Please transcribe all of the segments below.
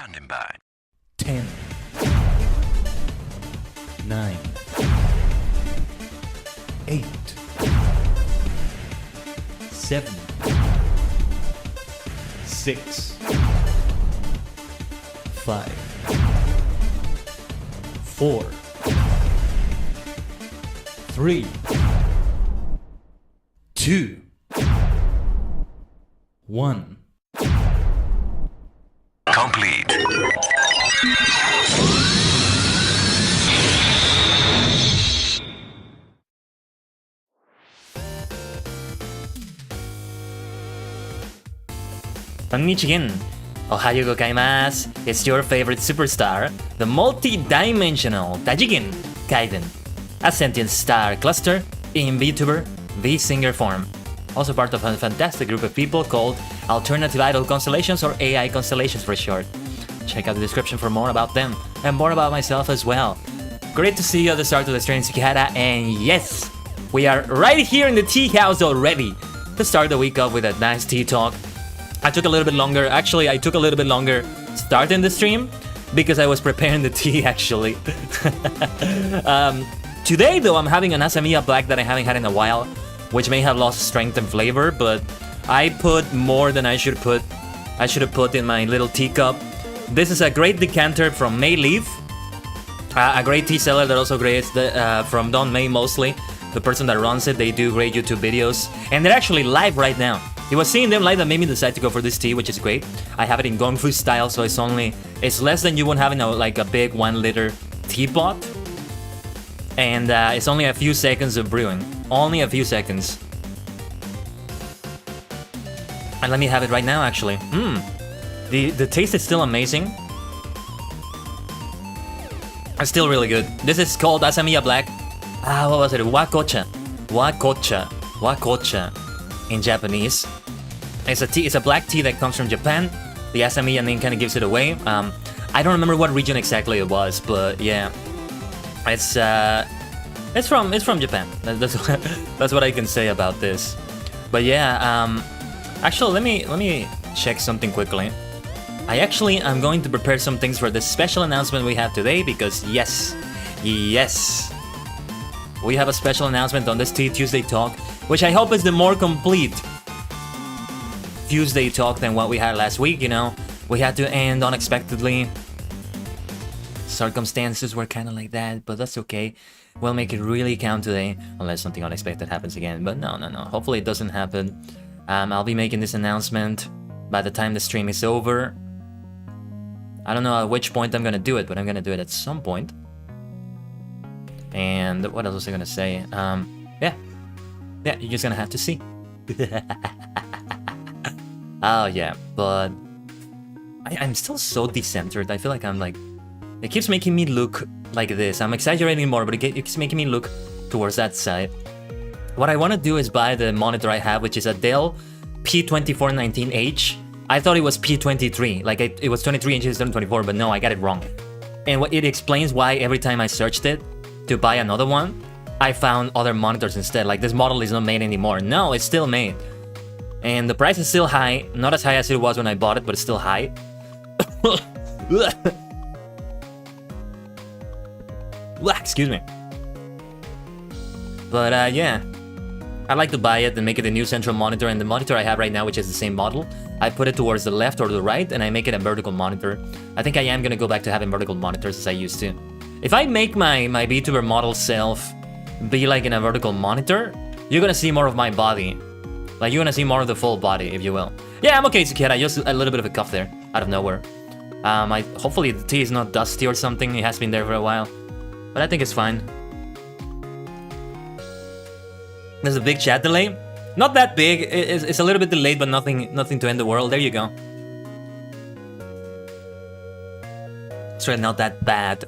Standing by. 10, 9, 8, 7, 6, 5, 4, 3, 2, 1. Complete. Tajigen. Ohayo gozaimasu. It's your favorite superstar, the multi-dimensional Tajigen Khaiden, a sentient star cluster in VTuber, VSinger form. Also part of a fantastic group of people called Alternative Idol Constellations, or AI Constellations for short. Check out the description for more about them and more about myself as well. Great to see you at the start of the stream, Tsukihara, and yes, we are right here in the tea house already to start the week off with a nice tea talk. I took a little bit longer starting the stream because I was preparing the tea actually. Today though, I'm having an Asamiya Black that I haven't had in a while, which may have lost strength and flavor, but I put more than I should have put in my little teacup. This is a great decanter from May Leaf, a great tea seller that also creates from Don May mostly. The person that runs it, they do great YouTube videos, and they're actually live right now. It was seeing them live that made me decide to go for this tea, which is great. I have it in Gong Fu style, so it's less than you would have in like a big 1 liter teapot. And it's only a few seconds of brewing. Only a few seconds. And let me have it right now, actually. The taste is still amazing. It's still really good. This is called Asamiya Black. What was it? Wakocha. Wakocha in Japanese. It's a tea. It's a black tea that comes from Japan. The Asamiya name kind of gives it away. I don't remember what region exactly it was, but yeah, it's from Japan. That's what I can say about this. But yeah, actually, let me check something quickly. I'm going to prepare some things for this special announcement we have today because yes, we have a special announcement on this Tea Tuesday Talk, which I hope is the more complete Tuesday Talk than what we had last week. You know, we had to end unexpectedly. Circumstances were kind of like that, but that's okay. We'll make it really count today, unless something unexpected happens again. But no. Hopefully it doesn't happen. I'll be making this announcement by the time the stream is over. I don't know at which point I'm gonna do it, but I'm gonna do it at some point. And what else was I gonna say? Yeah, you're just gonna have to see. Oh yeah, but I'm still so decentered. I feel like I'm like, it keeps making me look like this. I'm exaggerating more, but it keeps making me look towards that side. What I want to do is buy the monitor I have, which is a Dell P2419H. I thought it was P23, like it was 23 inches instead of 24, but no, I got it wrong. And it explains why every time I searched it to buy another one, I found other monitors instead. Like this model is not made anymore. No, it's still made. And the price is still high. Not as high as it was when I bought it, but it's still high. Excuse me. But yeah, I'd like to buy it and make it a new central monitor. And the monitor I have right now, which is the same model, I put it towards the left or the right, and I make it a vertical monitor. I think I am gonna go back to having vertical monitors as I used to. If I make my VTuber model self be like in a vertical monitor, you're gonna see more of my body. Like, you're gonna see more of the full body, if you will. Yeah, I'm okay, Tsukihara. Just a little bit of a cough there, out of nowhere. Hopefully the tea is not dusty or something. It has been there for a while. But I think it's fine. There's a big chat delay. Not that big. It's a little bit delayed, but nothing to end the world. There you go. It's really not that bad.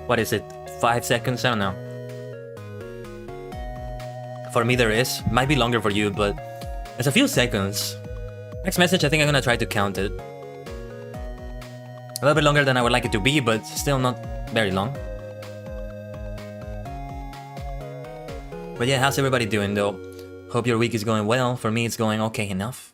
What is it? 5 seconds? I don't know. For me there is. Might be longer for you, but it's a few seconds. Next message, I think I'm gonna try to count it. A little bit longer than I would like it to be, but still not very long. But yeah, how's everybody doing though? Hope your week is going well. For me, it's going okay enough.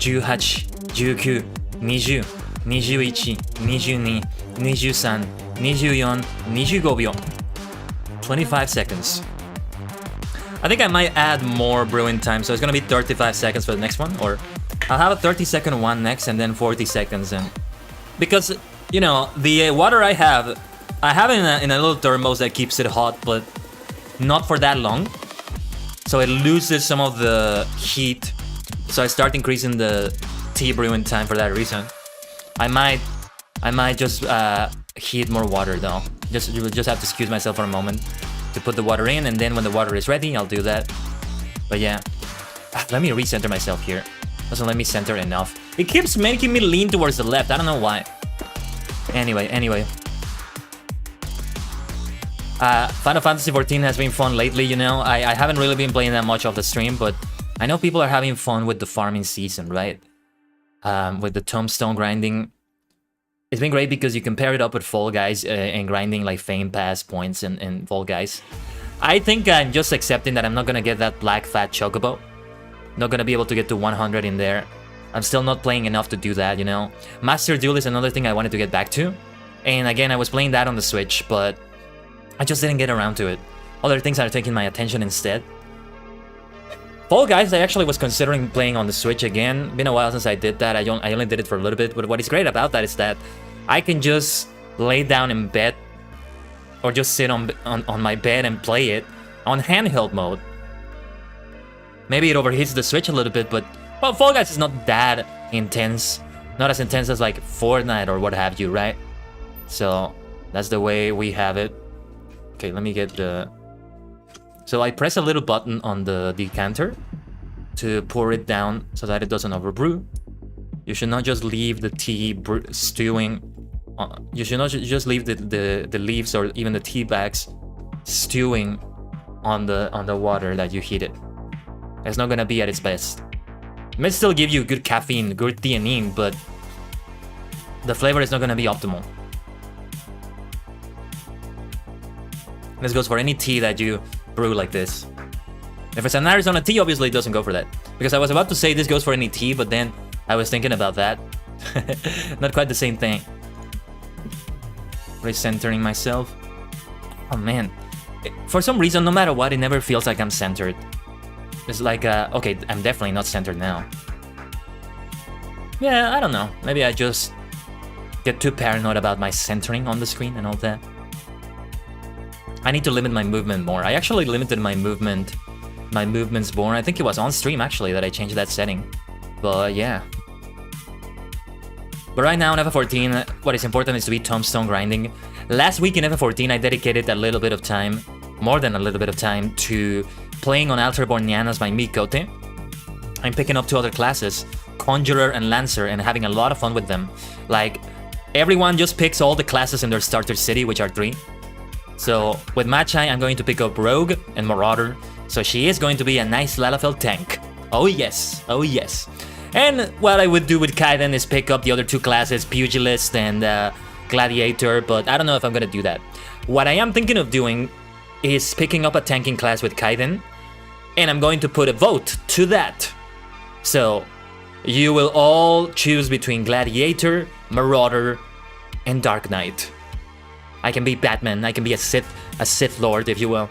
18、19、20、21、22、23、24、25秒. 25 seconds. I think I might add more brewing time, so it's gonna be 35 seconds for the next one, or I'll have a 30-second one next and then 40 seconds. And because, you know, the water I have it in a little thermos that keeps it hot, but not for that long. So it loses some of the heat. So I start increasing the tea brewing time for that reason. I might just heat more water though. You will just have to excuse myself for a moment to put the water in, and then when the water is ready, I'll do that. But yeah, let me recenter myself here. Doesn't let me center enough. It keeps making me lean towards the left. I don't know why. Anyway. Final Fantasy XIV has been fun lately, you know. I haven't really been playing that much off the stream, but I know people are having fun with the farming season, right? With the tombstone grinding. It's been great because you can pair it up with Fall Guys and grinding like Fame Pass points and Fall Guys. I think I'm just accepting that I'm not gonna get that black fat chocobo. Not gonna be able to get to 100 in there. I'm still not playing enough to do that, you know. Master Duel is another thing I wanted to get back to. And again, I was playing that on the Switch, but I just didn't get around to it. Other things are taking my attention instead. Fall Guys, I actually was considering playing on the Switch again. Been a while since I did that. I only did it for a little bit, but what is great about that is that I can just lay down in bed or just sit on my bed and play it on handheld mode. Maybe it overheats the Switch a little bit, but well, Fall Guys is not that intense. Not as intense as like Fortnite or what have you, right? So that's the way we have it. Okay, let me get the... So I press a little button on the decanter to pour it down so that it doesn't overbrew. You should not just leave the tea stewing. You should not just leave the leaves or even the tea bags stewing on the water that you heated. It's not gonna be at its best. It may still give you good caffeine, good theanine, but the flavor is not gonna be optimal. This goes for any tea that you brew like this. If it's an Arizona tea, obviously it doesn't go for that. Because I was about to say this goes for any tea, but then I was thinking about that. Not quite the same thing. Recentering myself. Oh man. For some reason, no matter what, it never feels like I'm centered. It's like, okay, I'm definitely not centered now. Yeah, I don't know. Maybe I just get too paranoid about my centering on the screen and all that. I need to limit my movement more. I actually limited my movements more. I think it was on stream actually that I changed that setting. But yeah. But right now in FF14, what is important is to be tombstone grinding. Last week in FF14, I dedicated a little bit of time, more than a little bit of time, to playing on Alterborn Nyanas by Mikote. I'm picking up 2 other classes, Conjurer and Lancer, and having a lot of fun with them. Like, everyone just picks all the classes in their starter city, which are 3. So with Machai, I'm going to pick up Rogue and Marauder. So she is going to be a nice Lalafell tank. Oh yes, oh yes. And what I would do with Khaiden is pick up the other 2 classes, Pugilist and Gladiator, but I don't know if I'm gonna do that. What I am thinking of doing is picking up a tanking class with Khaiden, and I'm going to put a vote to that. So you will all choose between Gladiator, Marauder, and Dark Knight. I can be Batman, I can be a Sith Lord, if you will,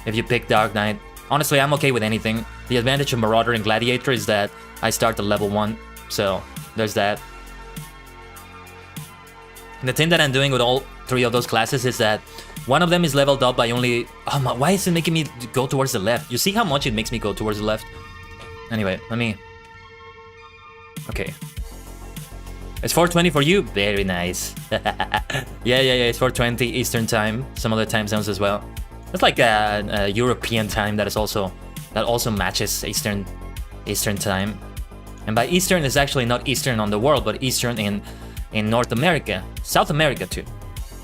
if you pick Dark Knight. Honestly, I'm okay with anything. The advantage of Marauder and Gladiator is that I start at level 1, so there's that. The thing that I'm doing with all 3 of those classes is that one of them is leveled up by only... Oh my, why is it making me go towards the left? You see how much it makes me go towards the left? Anyway, let me... Okay. It's 4:20 for you? Very nice. Yeah, it's 4:20 Eastern time. Some other time zones as well. It's like a European time that also matches Eastern time. And by Eastern, it's actually not Eastern on the world, but Eastern in North America, South America too,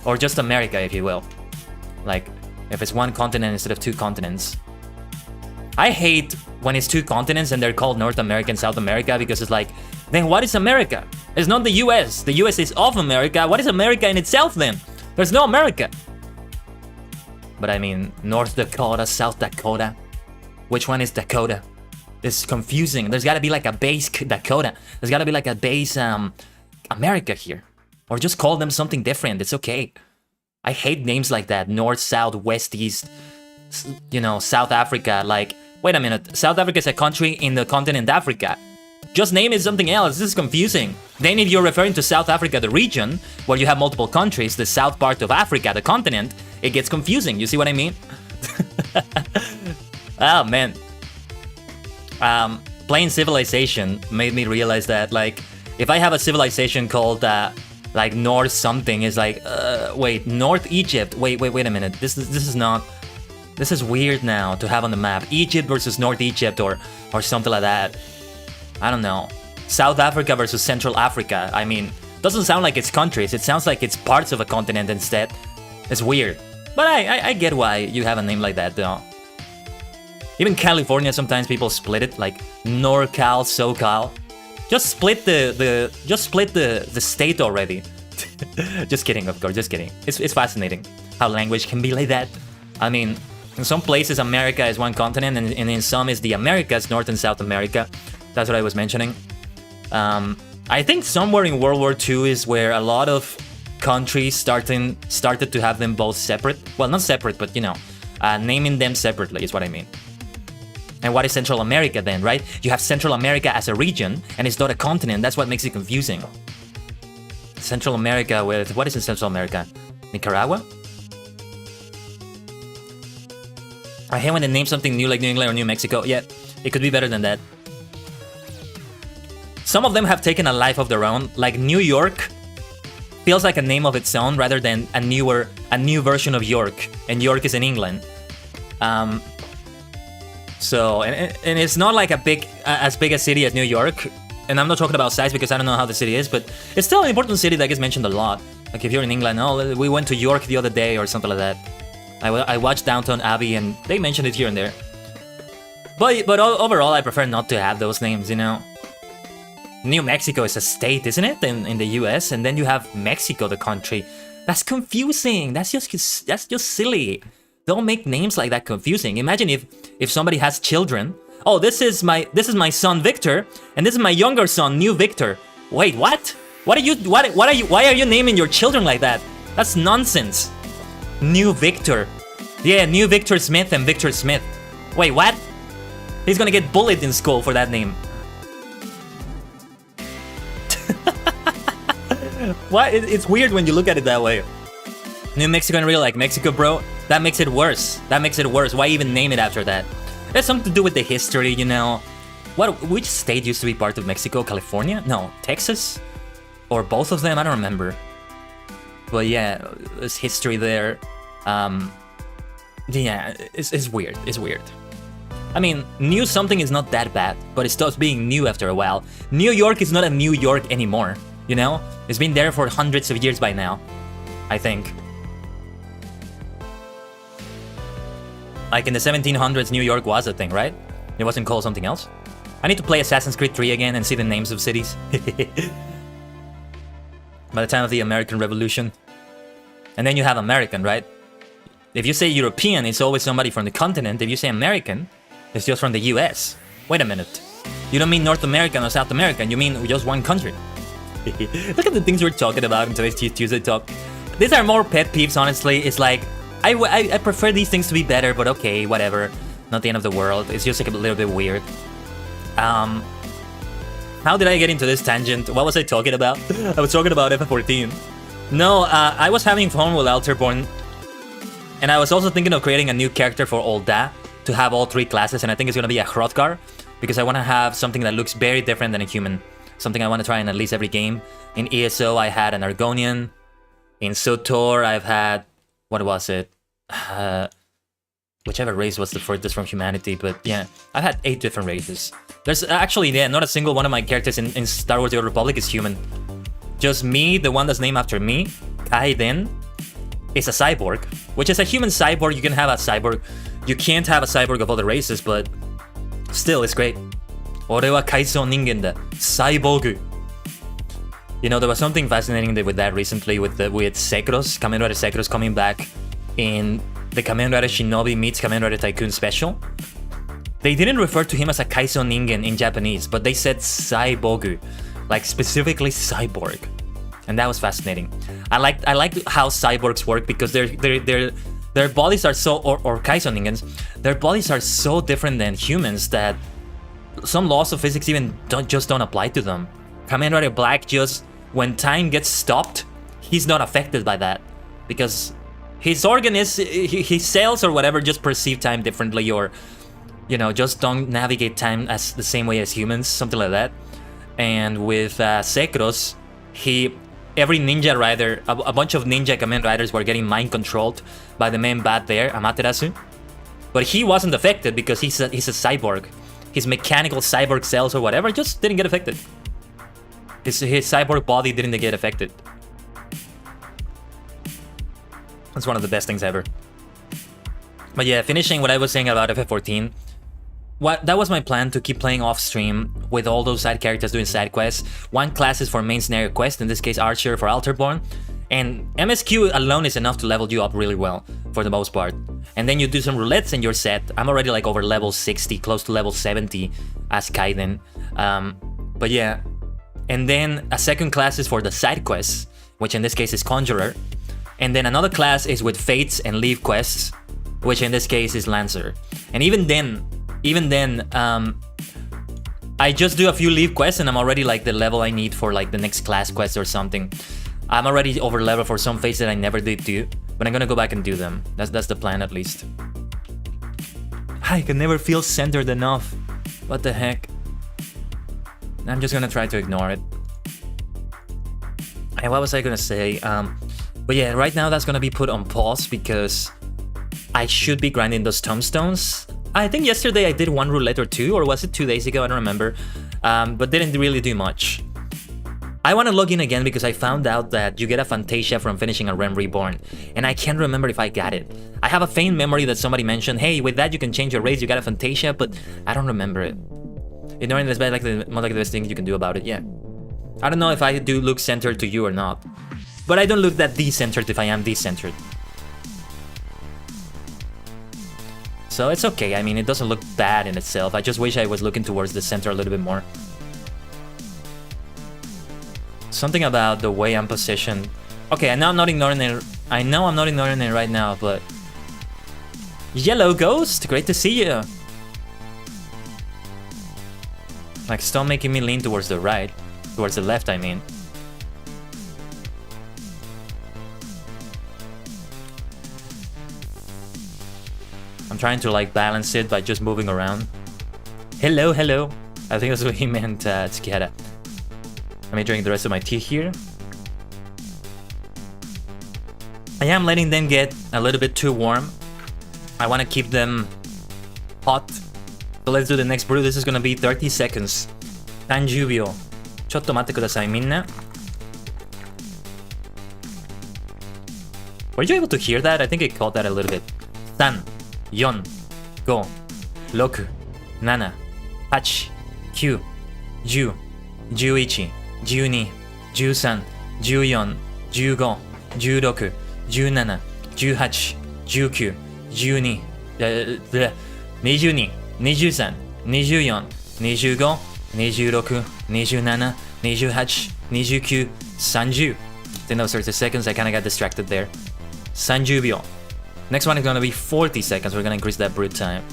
or just America, if you will. Like if it's one continent instead of 2 continents. I hate when it's 2 continents and they're called North America and South America, because it's like, then what is America? It's not the US. The US is of America. What is America in itself then? There's no America. But I mean, North Dakota, South Dakota. Which one is Dakota? It's confusing. There's gotta be like a base Dakota. There's gotta be like a base America here. Or just call them something different. It's okay. I hate names like that. North, South, West, East. You know, South Africa. Like, wait a minute. South Africa is a country in the continent Africa. Just name it something else. This is confusing. Then if you're referring to South Africa, the region, where you have multiple countries, the south part of Africa, the continent, it gets confusing. You see what I mean? Oh, man. Playing Civilization made me realize that, like, if I have a civilization called, like, North something, is like, wait, North Egypt. Wait a minute. This is not... This is weird now to have on the map. Egypt versus North Egypt or something like that. I don't know. South Africa versus Central Africa. I mean, doesn't sound like it's countries. It sounds like it's parts of a continent instead. It's weird. But I get why you have a name like that, though. Even California, sometimes people split it, like NorCal, SoCal. Just split the state already. Just kidding, of course, just kidding. It's fascinating how language can be like that. I mean, in some places America is one continent, and in some is the Americas, North and South America. That's what I was mentioning. I think somewhere in World War II is where a lot of countries started to have them both separate. Well, not separate, but you know, naming them separately is what I mean. And what is Central America then, right? You have Central America as a region, and it's not a continent. That's what makes it confusing. Central America with... What is in Central America? Nicaragua? I hate when they name something new like New England or New Mexico. Yeah, it could be better than that. Some of them have taken a life of their own, like New York feels like a name of its own rather than a new version of York, and York is in England. So, and it's not like as big a city as New York, and I'm not talking about size because I don't know how the city is, but it's still an important city that gets mentioned a lot. Like if you're in England, oh, we went to York the other day or something like that. I watched Downton Abbey and they mentioned it here and there. But overall, I prefer not to have those names, you know. New Mexico is a state, isn't it, in the US? And then you have Mexico, the country. That's confusing. That's just silly. Don't make names like that confusing. Imagine if somebody has children. Oh, this is my son Victor, and this is my younger son, New Victor. Wait, what? Why are you naming your children like that? That's nonsense. New Victor. Yeah, New Victor Smith and Victor Smith. Wait, what? He's gonna get bullied in school for that name. What? It's weird when you look at it that way. New Mexico in real, like Mexico, bro. That makes it worse. Why even name it after that? It has something to do with the history, you know. Which state used to be part of Mexico? California? No, Texas? Or both of them? I don't remember. But yeah, there's history there. Yeah, it's weird. It's weird. I mean, new something is not that bad, but it stops being new after a while. New York is not a New York anymore, you know? It's been there for hundreds of years by now, I think. Like in the 1700s, New York was a thing, right? It wasn't called something else? I need to play Assassin's Creed 3 again and see the names of cities. By the time of the American Revolution. And then you have American, right? If you say European, it's always somebody from the continent. If you say American, it's just from the US. Wait a minute. You don't mean North American or South American, you mean just one country. Look at the things we're talking about in today's Tuesday Talk. These are more pet peeves, honestly. It's like, I prefer these things to be better, but okay, whatever. Not the end of the world. It's just like a little bit weird. How did I get into this tangent? What was I talking about? I was talking about FF14. No, I was having fun with Alterborn. And I was also thinking of creating a new character for Olda to have all three classes, and I think it's going to be a Hrothgar, because I want to have something that looks very different than a human. Something I want to try in at least every game. In ESO, I had an Argonian. In SOTOR, I've had... What was it? Whichever race was the furthest from humanity, but yeah. I've had 8 different races. There's actually, yeah, not a single one of my characters in Star Wars The Old Republic is human. Just me, the one that's named after me, Khaiden, is a cyborg, which is a human cyborg. You can have a cyborg. You can't have a cyborg of other races, but still, it's great. 俺は海藻人間だ. Cyborg. You know, there was something fascinating with that recently with Sekros, Kamen Rider Sekros coming back in the Kamen Rider Shinobi meets Kamen Rider Tycoon special. They didn't refer to him as a Kaiso Ningen in Japanese, but they said cyborg, like specifically cyborg, and that was fascinating. I liked how cyborgs work because their bodies are so or Kaiso Ningens, their bodies are so different than humans that some laws of physics even don't apply to them. Kamen Rider Black, just when time gets stopped, he's not affected by that because his his cells or whatever just perceive time differently, or just don't navigate time as the same way as humans, something like that. And with Sekros, every ninja rider, a bunch of ninja Kamen Riders were getting mind controlled by the main bad there, Amaterasu. But he wasn't affected because he's a cyborg. His mechanical cyborg cells or whatever just didn't get affected. His cyborg body didn't get affected. That's one of the best things ever. But yeah, finishing what I was saying about FF14. That was my plan, to keep playing off stream with all those side characters doing side quests. One class is for main scenario quest, in this case Archer for Alterborn. And MSQ alone is enough to level you up really well, for the most part. And then you do some roulettes and you're set. I'm already like over level 60, close to level 70 as Khaiden. But yeah. And then a second class is for the side quests, which in this case is Conjurer. And then another class is with Fates and Leave quests, which in this case is Lancer. And even then, I just do a few Leave quests and I'm already like the level I need for like the next class quest or something. I'm already over level for some fates that I never did do, but I'm gonna go back and do them. That's the plan at least. I can never feel centered enough. What the heck? I'm just gonna try to ignore it. And what was I gonna say? But yeah, right now that's gonna be put on pause because I should be grinding those tombstones. I think yesterday I did one roulette or two, or was it 2 days ago? I don't remember. But didn't really do much. I want to log in again because I found out that you get a Fantasia from finishing a Realm Reborn, and I can't remember if I got it. I have a faint memory that somebody mentioned, hey, with that you can change your race, you got a Fantasia, but I don't remember it. Ignoring this bad, more like the best thing you can do about it, yeah. I don't know if I do look centered to you or not, but I don't look that decentered if I am decentered. So it's okay, I mean, it doesn't look bad in itself. I just wish I was looking towards the center a little bit more. Something about the way I'm positioned. Okay, I know I'm not ignoring it. I know I'm not ignoring it right now, but... Yellow Ghost, great to see you. Like, stop making me lean towards the right. Towards the left, I mean. I'm trying to like balance it by just moving around. Hello, hello. I think that's what he meant, Tsukihara. Let me drink the rest of my tea here. I am letting them get a little bit too warm. I want to keep them hot. So let's do the next brew. This is gonna be 30 seconds. 30秒. ちょっと待ってください、みんな. Were you able to hear that? I think it caught that a little bit. 3, 4, 5, 6, 7, 8, 9, 10, 11, 12, 13, 14, 15, 16, 17, 18, 19, 20, 22, 23, 24, 25, 26, 27, 28, 29, 30. Then those 30 seconds, I kinda got distracted there. 30秒. Next one is gonna be 40 seconds. We're gonna increase that brew time.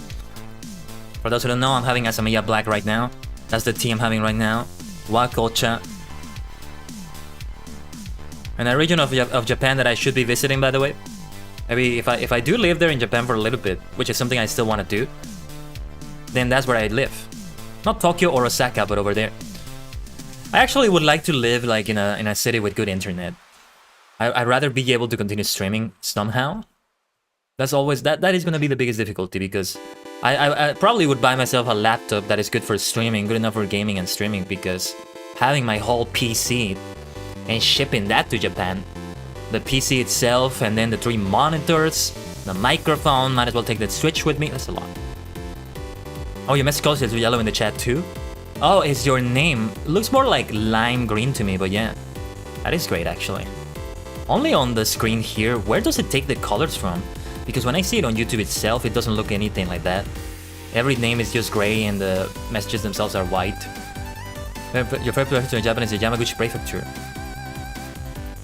For those who don't know, I'm having Asamiya Black right now. That's the tea I'm having right now. Wakocha. And a region of Japan that I should be visiting, by the way. Maybe if I do live there in Japan for a little bit, which is something I still want to do, then that's where I live. Not Tokyo or Osaka, but over there. I actually would like to live like in a city with good internet. I'd rather be able to continue streaming somehow. That's always that is gonna be the biggest difficulty, because I probably would buy myself a laptop that is good for streaming, good enough for gaming and streaming, because having my whole PC and shipping that to Japan, the PC itself and then the 3 monitors, the microphone, might as well take that Switch with me. That's a lot. Oh, you messed close. Is yellow in the chat too? Oh, is your name? Looks more like lime green to me, but yeah, that is great actually. Only on the screen here, where does it take the colors from? Because when I see it on YouTube itself, it doesn't look anything like that. Every name is just gray and the messages themselves are white. Your favorite prefecture in Japan is the Yamaguchi Prefecture.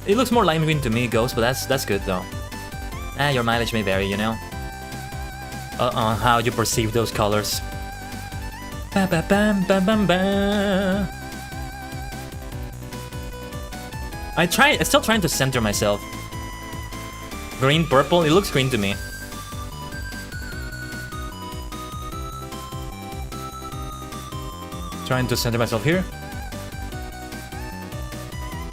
It looks more lime green to me, Ghost, but that's good though. Your mileage may vary, you know? On how you perceive those colors. Ba ba bam bam bam bam. I'm still trying to center myself. Green, purple, it looks green to me. Trying to center myself here.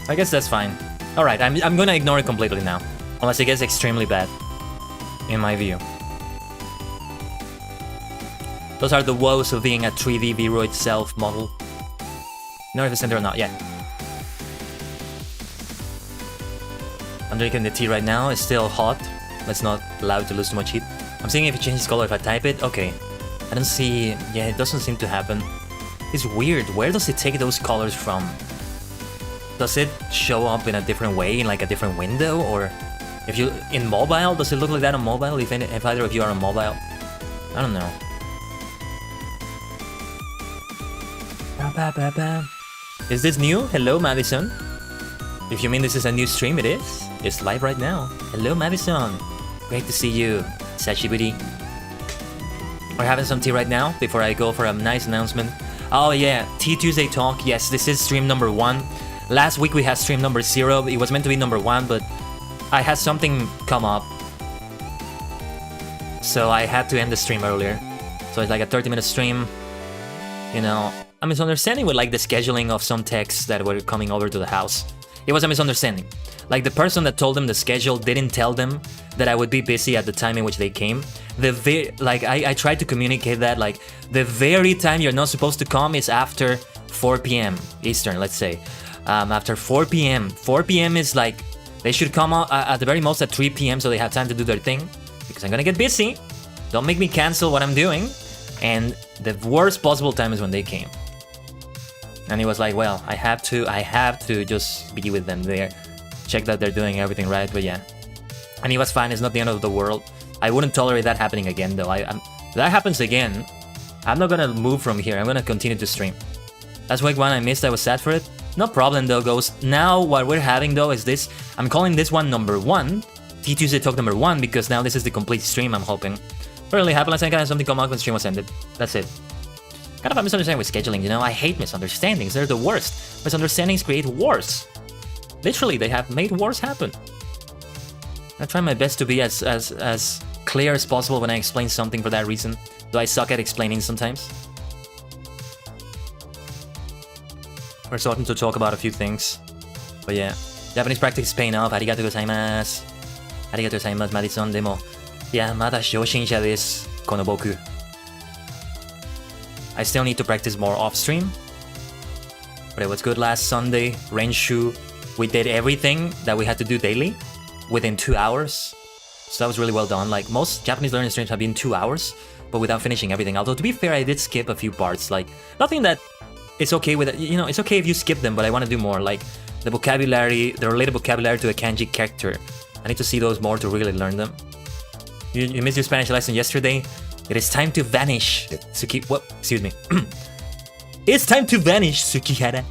I guess that's fine. Alright, I'm gonna ignore it completely now. Unless it gets extremely bad. In my view. Those are the woes of being a 3D Viroid self model. Know if it's center or not, yeah. I'm drinking the tea right now, it's still hot. Let's not allow it to lose too much heat. I'm seeing if it changes color if I type it. Okay. I don't see... yeah, it doesn't seem to happen. It's weird. Where does it take those colors from? Does it show up in a different way, in like a different window? Or if you... in mobile? Does it look like that on mobile? If either of you are on mobile? I don't know. Is this new? Hello, Madison. If you mean this is a new stream, it is. It's live right now. Hello, Madison. Great to see you. Sashiburi. We're having some tea right now before I go for a nice announcement. Oh yeah, Tea Tuesday Talk. Yes, this is stream number 1. Last week we had stream number 0. It was meant to be number 1, but I had something come up. So I had to end the stream earlier. So it's like a 30-minute stream. You know, a misunderstanding with like the scheduling of some texts that were coming over to the house. It was a misunderstanding. Like the person that told them the schedule didn't tell them that I would be busy at the time in which they came. I tried to communicate that like the very time you're not supposed to come is after 4 p.m. Eastern, let's say. After 4 p.m. 4 p.m. is like they should come out at the very most at 3 p.m. so they have time to do their thing. Because I'm gonna get busy. Don't make me cancel what I'm doing. And the worst possible time is when they came. And he was like, well, I have to just be with them there. Check that they're doing everything right, but yeah. And he was fine, it's not the end of the world. I wouldn't tolerate that happening again though. If that happens again, I'm not gonna move from here, I'm gonna continue to stream. Last week one I missed, I was sad for it. No problem though, Ghost. Now what we're having though is this, I'm calling this one number 1. Tea Tuesday Talk number 1, because now this is the complete stream, I'm hoping. Really happened last night, kind of something come out when the stream was ended. That's it. Kind of a misunderstanding with scheduling, you know? I hate misunderstandings, they're the worst. Misunderstandings create wars. Literally, they have made wars happen. I try my best to be as clear as possible when I explain something for that reason. Though I suck at explaining sometimes. We're starting to talk about a few things. But yeah. Japanese practice is paying off. Arigatou gozaimasu. Arigatou gozaimasu, Madison. Demo. Yeah, mada shoshinsha desu, kono boku. I still need to practice more off-stream. But it was good last Sunday. Renshu. We did everything that we had to do daily within 2 hours. So that was really well done. Like, most Japanese learning streams have been 2 hours, but without finishing everything. Although, to be fair, I did skip a few parts. Like, nothing that it's okay with it. You know, it's okay if you skip them, but I want to do more. Like, the vocabulary, the related vocabulary to a kanji character. I need to see those more to really learn them. You missed your Spanish lesson yesterday? It is time to vanish, Suki... What? Excuse me. It's time to vanish, Sukihara.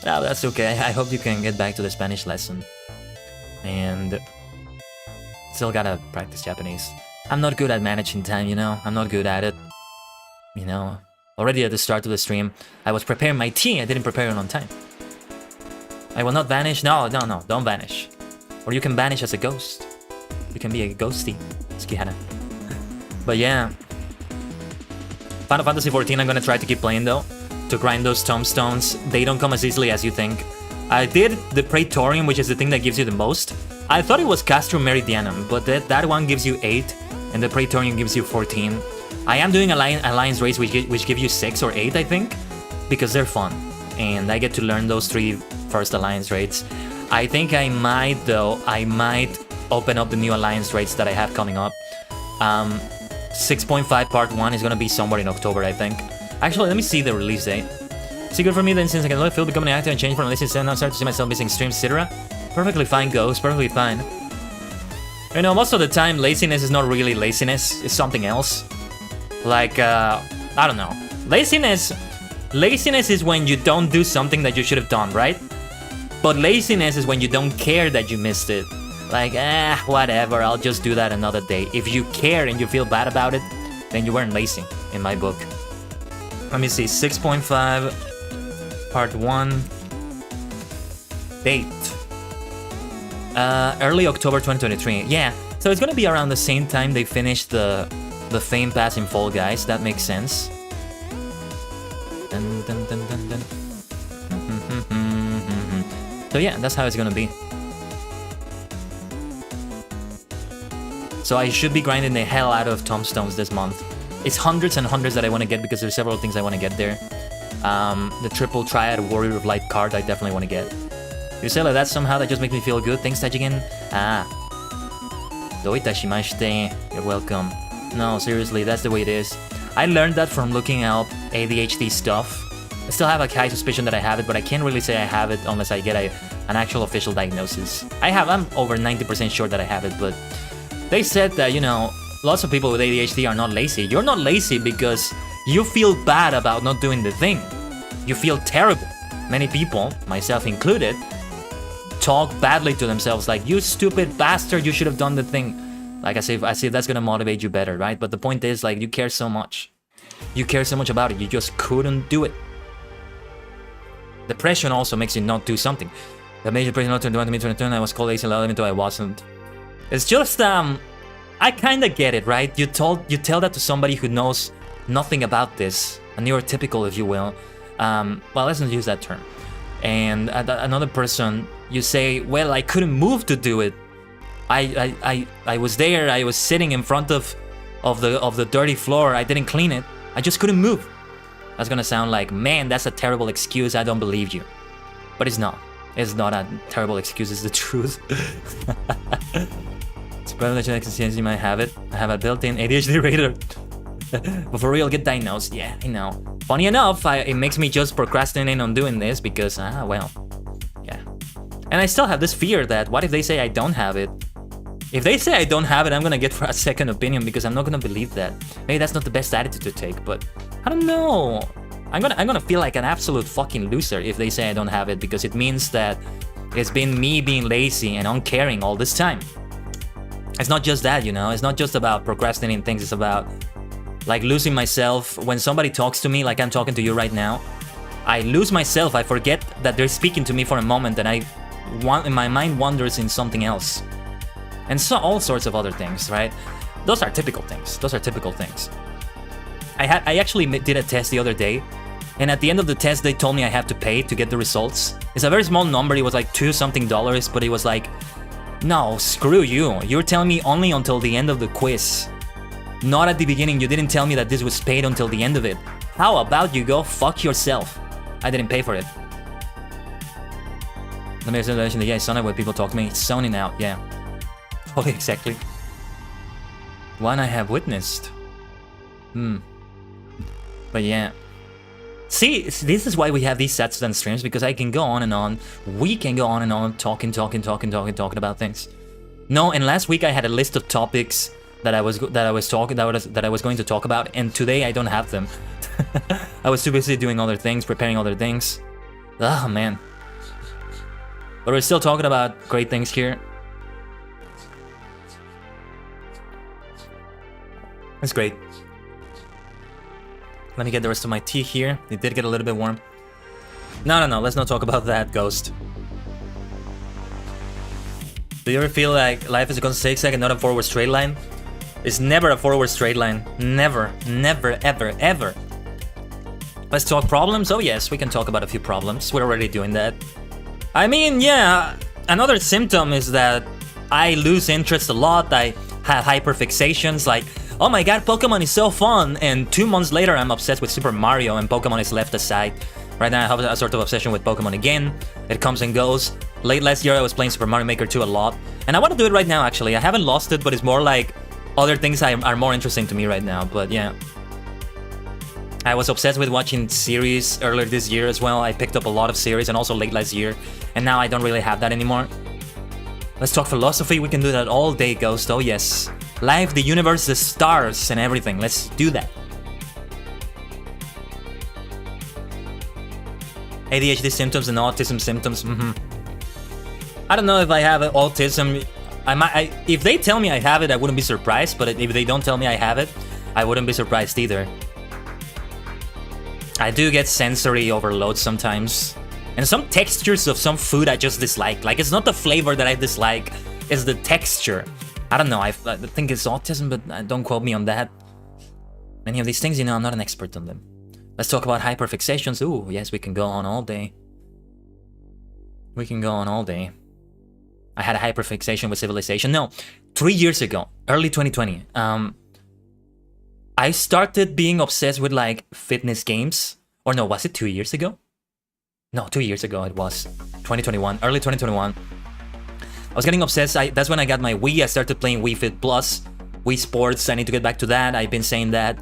No, that's okay. I hope you can get back to the Spanish lesson. And... still gotta practice Japanese. I'm not good at managing time, you know? I'm not good at it. You know? Already at the start of the stream, I was preparing my tea, I didn't prepare it on time. I will not vanish? No, don't vanish. Or you can vanish as a ghost. You can be a ghosty, Tsukihara. But yeah. Final Fantasy XIV I'm gonna try to keep playing though. To grind those tombstones. They don't come as easily as you think. I did the Praetorium, which is the thing that gives you the most. I thought it was Castrum Meridianum, but that one gives you 8, and the Praetorium gives you 14. I am doing Alliance Raids which give you 6 or 8, I think, because they're fun. And I get to learn those 3 first Alliance Raids. I think I might, though, open up the new Alliance Raids that I have coming up. 6.5 Part 1 is gonna be somewhere in October, I think. Actually, let me see the release date. Secret for me then, since I can feel becoming active and change from listening to now start to see myself missing streams, etc. Perfectly fine, Ghost, perfectly fine. You know, most of the time, laziness is not really laziness. It's something else. Like, I don't know. Laziness is when you don't do something that you should have done, right? But laziness is when you don't care that you missed it. Like, whatever, I'll just do that another day. If you care and you feel bad about it, then you weren't lazy, in my book. Let me see, 6.5, part 1, date. Early October 2023. Yeah, so it's gonna be around the same time they finish the Fame Pass in Fall Guys. That makes sense. Dun, dun, dun, dun, dun. So yeah, that's how it's gonna be. So I should be grinding the hell out of tombstones this month. It's hundreds and hundreds that I want to get because there's several things I want to get there. The triple triad Warrior of Light card I definitely want to get. You say like that somehow, that just makes me feel good. Thanks, Tajigen. Doitashimashite. You're welcome. No, seriously, that's the way it is. I learned that from looking up ADHD stuff. I still have a high suspicion that I have it, but I can't really say I have it unless I get an actual official diagnosis. I'm over 90% sure that I have it, but they said that, you know, lots of people with ADHD are not lazy. You're not lazy because you feel bad about not doing the thing. You feel terrible. Many people, myself included, talk badly to themselves like, you stupid bastard, you should have done the thing. Like I say that's gonna motivate you better, right? But the point is, like, you care so much. You care so much about it, you just couldn't do it. Depression also makes you not do something. The major depression not to do me to return, I was called lazy even though I wasn't. It's just, I kinda get it, right? You tell that to somebody who knows nothing about this, a neurotypical, if you will. Well, let's not use that term. And another person, you say, well, I couldn't move to do it. I was there, I was sitting in front of the dirty floor, I didn't clean it, I just couldn't move. That's gonna sound like, man, that's a terrible excuse, I don't believe you. But it's not. It's not a terrible excuse, it's the truth. It's probably that you might have it. I have a built-in ADHD radar. But for real, get diagnosed. Yeah, I know. Funny enough, it makes me just procrastinate on doing this because, well, yeah. And I still have this fear that, what if they say I don't have it? If they say I don't have it, I'm gonna get a second opinion because I'm not gonna believe that. Maybe that's not the best attitude to take, but I don't know. I'm gonna feel like an absolute fucking loser if they say I don't have it, because it means that it's been me being lazy and uncaring all this time. It's not just that, you know, it's not just about procrastinating things, it's about like losing myself. When somebody talks to me like I'm talking to you right now, I lose myself, I forget that they're speaking to me for a moment, and my mind wanders in something else. And so all sorts of other things, right? Those are typical things. I actually did a test the other day, and at the end of the test they told me I have to pay to get the results. It's a very small number, it was like $2 something, but it was like, no, screw you. You're telling me only until the end of the quiz. Not at the beginning, you didn't tell me that this was paid until the end of it. How about you go fuck yourself? I didn't pay for it. Let me mention that, yeah, it's not when people talk to me, it's zoning out, yeah. Oh, exactly. One I have witnessed. But yeah. See, this is why we have these Zatsudan streams, because I can go on and on. We can go on and on, talking about things. No, and last week I had a list of topics that I was going to talk about, and today I don't have them. I was too busy doing other things, preparing other things. Oh man. But we're still talking about great things here. That's great. Let me get the rest of my tea here. It did get a little bit warm. No, let's not talk about that, Ghost. Do you ever feel like life is a constant zigzag and not a forward straight line? It's never a forward straight line. Never, ever, ever. Let's talk problems? Oh yes, we can talk about a few problems. We're already doing that. I mean, yeah, another symptom is that I lose interest a lot. I have hyperfixations like, oh my god, Pokemon is so fun, and 2 months later I'm obsessed with Super Mario and Pokemon is left aside. Right now I have a sort of obsession with Pokemon again. It comes and goes. Late last year I was playing Super Mario Maker 2 a lot, and I want to do it right now actually. I haven't lost it, but it's more like other things are more interesting to me right now, but yeah. I was obsessed with watching series earlier this year as well. I picked up a lot of series and also late last year, and now I don't really have that anymore. Let's talk philosophy. We can do that all day, Ghost. Oh yes. Life, the universe, the stars, and everything. Let's do that. ADHD symptoms and autism symptoms. I don't know if I have autism. If they tell me I have it, I wouldn't be surprised. But if they don't tell me I have it, I wouldn't be surprised either. I do get sensory overload sometimes. And some textures of some food I just dislike. Like, it's not the flavor that I dislike, it's the texture. I don't know, I think it's autism, but don't quote me on that. Many of these things, I'm not an expert on them. Let's talk about hyperfixations. Ooh, yes, we can go on all day. We can go on all day. I had a hyperfixation with Civilization. No, 3 years ago, early 2020. I started being obsessed with like fitness games. Or no, was it 2 years ago? No, 2 years ago it was. 2021, early 2021. I was getting obsessed. That's when I got my Wii. I started playing Wii Fit Plus, Wii Sports. I need to get back to that. I've been saying that.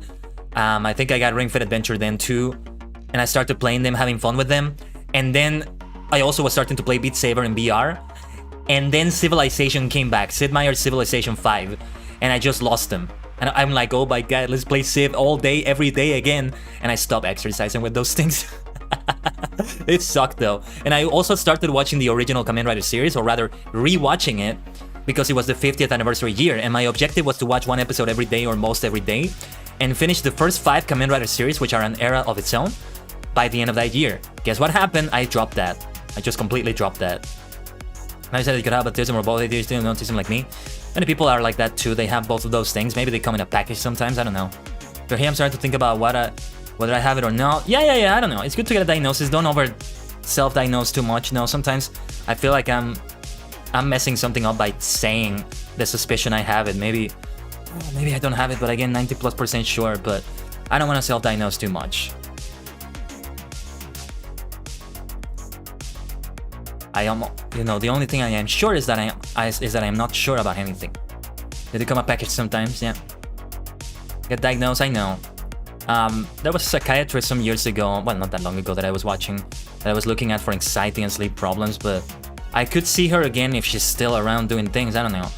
I think I got Ring Fit Adventure then too. And I started playing them, having fun with them. And then I also was starting to play Beat Saber in VR. And then Civilization came back. Sid Meier's Civilization 5. And I just lost them. And I'm like, oh my god, let's play Civ all day, every day again. And I stopped exercising with those things. It sucked though. And I also started watching the original Kamen Rider series, or rather rewatching it, because it was the 50th anniversary year. And my objective was to watch one episode every day, or most every day, and finish the first 5 Kamen Rider series, which are an era of its own, by the end of that year. Guess what happened? I dropped that. I just completely dropped that. I said you could have autism or both ADHD and autism like me. Many people are like that too. They have both of those things. Maybe they come in a package sometimes. I don't know. But here I'm starting to think about whether I have it or not. Yeah. I don't know. It's good to get a diagnosis. Don't over self-diagnose too much. No, sometimes I feel like I'm messing something up by saying the suspicion I have it. Maybe I don't have it, but again, 90+% sure. But I don't want to self-diagnose too much. I am, the only thing I am sure is that I am not sure about anything. Did it come a package sometimes? Yeah. Get diagnosed, I know. There was a psychiatrist some years ago, well, not that long ago, that I was watching, that I was looking at for anxiety and sleep problems, but I could see her again if she's still around doing things, I don't know.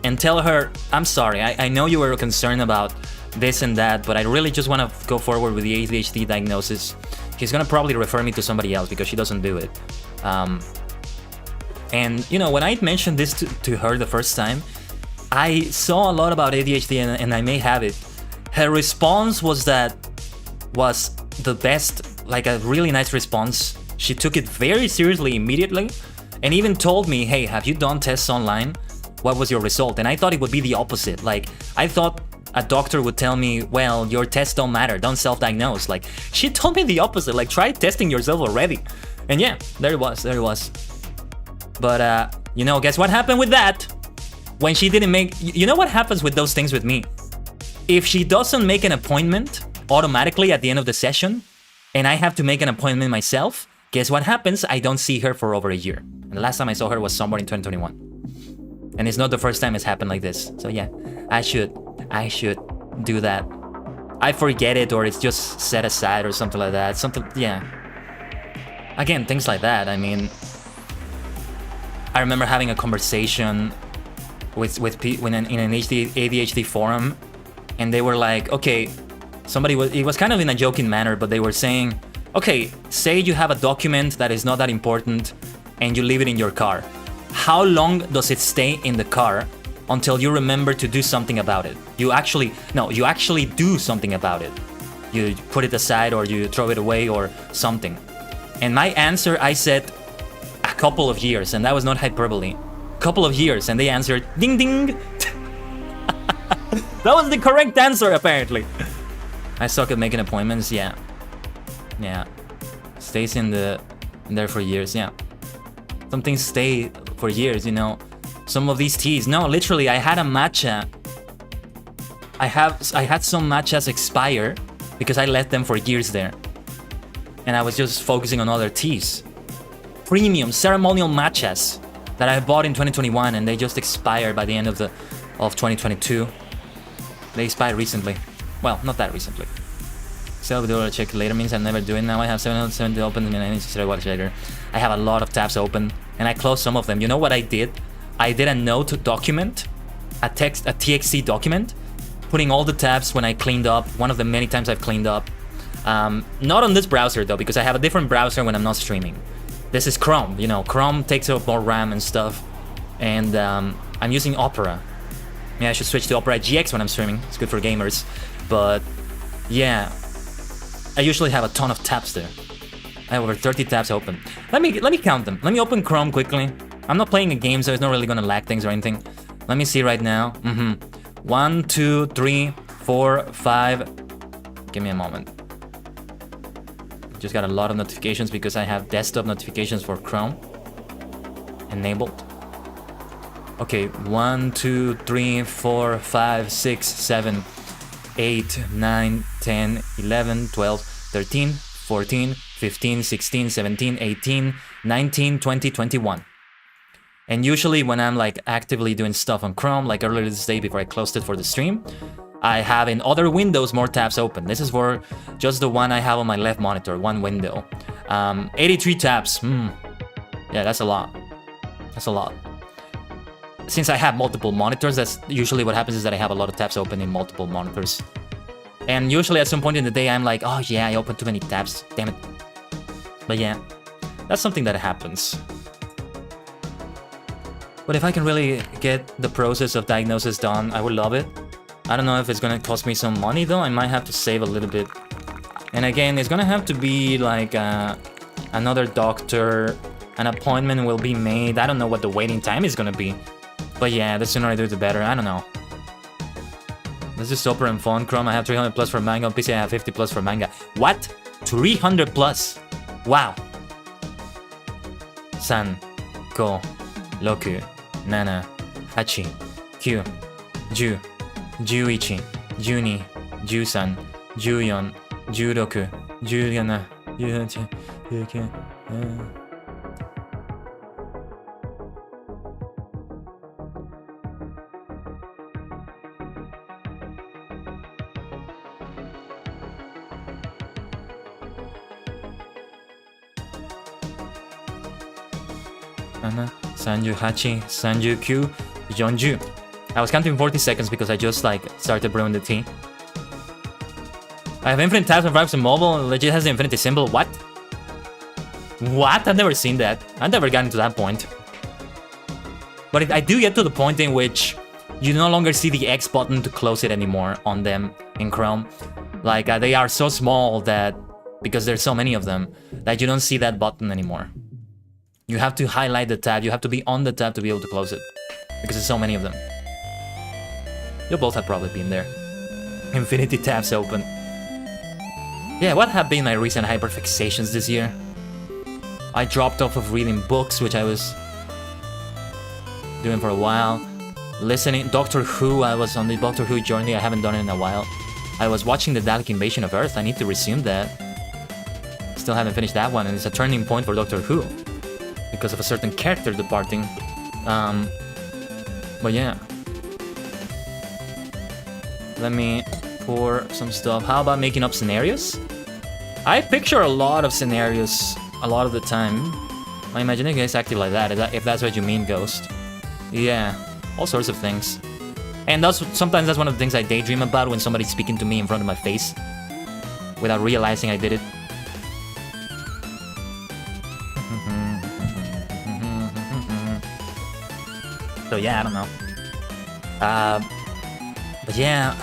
And tell her, I'm sorry, I know you were concerned about this and that, but I really just want to go forward with the ADHD diagnosis. She's gonna probably refer me to somebody else because she doesn't do it. And when I mentioned this to her the first time, I saw a lot about ADHD and I may have it. Her response was the best, like a really nice response. She took it very seriously immediately and even told me, hey, have you done tests online? What was your result? And I thought it would be the opposite. Like, I thought a doctor would tell me, well, your tests don't matter, don't self-diagnose. Like, she told me the opposite, like, try testing yourself already. And yeah, there it was. But, guess what happened with that? When she didn't make... You know what happens with those things with me? If she doesn't make an appointment automatically at the end of the session, and I have to make an appointment myself, guess what happens? I don't see her for over a year. And the last time I saw her was somewhere in 2021. And it's not the first time it's happened like this. So yeah, I should do that. I forget it, or it's just set aside or something like that. Yeah. Again, things like that. I mean, I remember having a conversation with people in an ADHD forum, and they were like, okay, it was kind of in a joking manner, but they were saying, okay, say you have a document that is not that important and you leave it in your car. How long does it stay in the car until you remember to do something about it? You actually do something about it. You put it aside, or you throw it away, or something. And my answer, I said a couple of years, and that was not hyperbole. Couple of years, and they answered, ding ding. That was the correct answer, apparently. I suck at making appointments, yeah. Stays in there for years, yeah. Some things stay for years, Some of these teas, no, literally, I had a matcha. I had some matchas expire because I let them for years there, and I was just focusing on other teas. Premium ceremonial matchas that I bought in 2021, and they just expired by the end of 2022. They expired recently. Well, not that recently. Still do a check later means I never do it now. I have 770 open and I need to watch later. I have a lot of tabs open and I closed some of them. You know what I did? I did a note document, a TXT document, putting all the tabs when I cleaned up. One of the many times I've cleaned up. Not on this browser though, because I have a different browser when I'm not streaming. This is Chrome, you know, Chrome takes up more RAM and stuff. And I'm using Opera. Yeah, I should switch to Opera GX when I'm streaming. It's good for gamers. But yeah, I usually have a ton of tabs there. I have over 30 tabs open. Let me count them. Let me open Chrome quickly. I'm not playing a game, so it's not really gonna lag things or anything. Let me see right now. 1, 2, 3, 4, 5. Give me a moment. Just got a lot of notifications because I have desktop notifications for Chrome enabled. Okay, 1, 2, 3, 4, 5, 6, 7, 8, 9, 10, 11, 12, 13, 14, 15, 16, 17, 18, 19, 20, 21. And usually when I'm like actively doing stuff on Chrome, like earlier this day before I closed it for the stream, I have in other windows more tabs open. This is for just the one I have on my left monitor, one window. 83 tabs. Yeah, that's a lot. That's a lot. Since I have multiple monitors, that's usually what happens is that I have a lot of tabs open in multiple monitors. And usually at some point in the day, I'm like, oh yeah, I opened too many tabs, damn it. But yeah, that's something that happens. But if I can really get the process of diagnosis done, I would love it. I don't know if it's gonna cost me some money though, I might have to save a little bit. And again, it's gonna have to be like another doctor, an appointment will be made. I don't know what the waiting time is gonna be. But yeah, the sooner I do it, the better. I don't know. This is Opera and phone. Chrome, I have 300 plus for manga. On PC, I have 50 plus for manga. What? 300 plus? Wow. San, Ko, Roku, Nana, Hachi, Kyu, Ju, Juichi, Juni, Jusan, Juyon, Juroku, Juyana, Juhachi, Juki. Sanju Hachi, Sanju Q, Yonju. I was counting 40 seconds because I just like started brewing the tea. I have infinite tabs and vibes in mobile, legit has the infinity symbol. What? What? I've never seen that. I've never gotten to that point. But I do get to the point in which you no longer see the X button to close it anymore on them in Chrome. Like they are so small that, because there's so many of them, that you don't see that button anymore. You have to highlight the tab, you have to be on the tab to be able to close it. Because there's so many of them. You both have probably been there. Infinity tabs open. Yeah, what have been my recent hyperfixations this year? I dropped off of reading books, which I was doing for a while. Listening, Doctor Who, I was on the Doctor Who journey, I haven't done it in a while. I was watching the Dalek Invasion of Earth, I need to resume that. Still haven't finished that one, and it's a turning point for Doctor Who. Because of a certain character departing. But yeah. Let me pour some stuff. How about making up scenarios? I picture a lot of scenarios a lot of the time. My imagination is active like that, if that's what you mean, Ghost. Yeah, all sorts of things. And sometimes that's one of the things I daydream about when somebody's speaking to me in front of my face. Without realizing I did it. So yeah, I don't know. But yeah,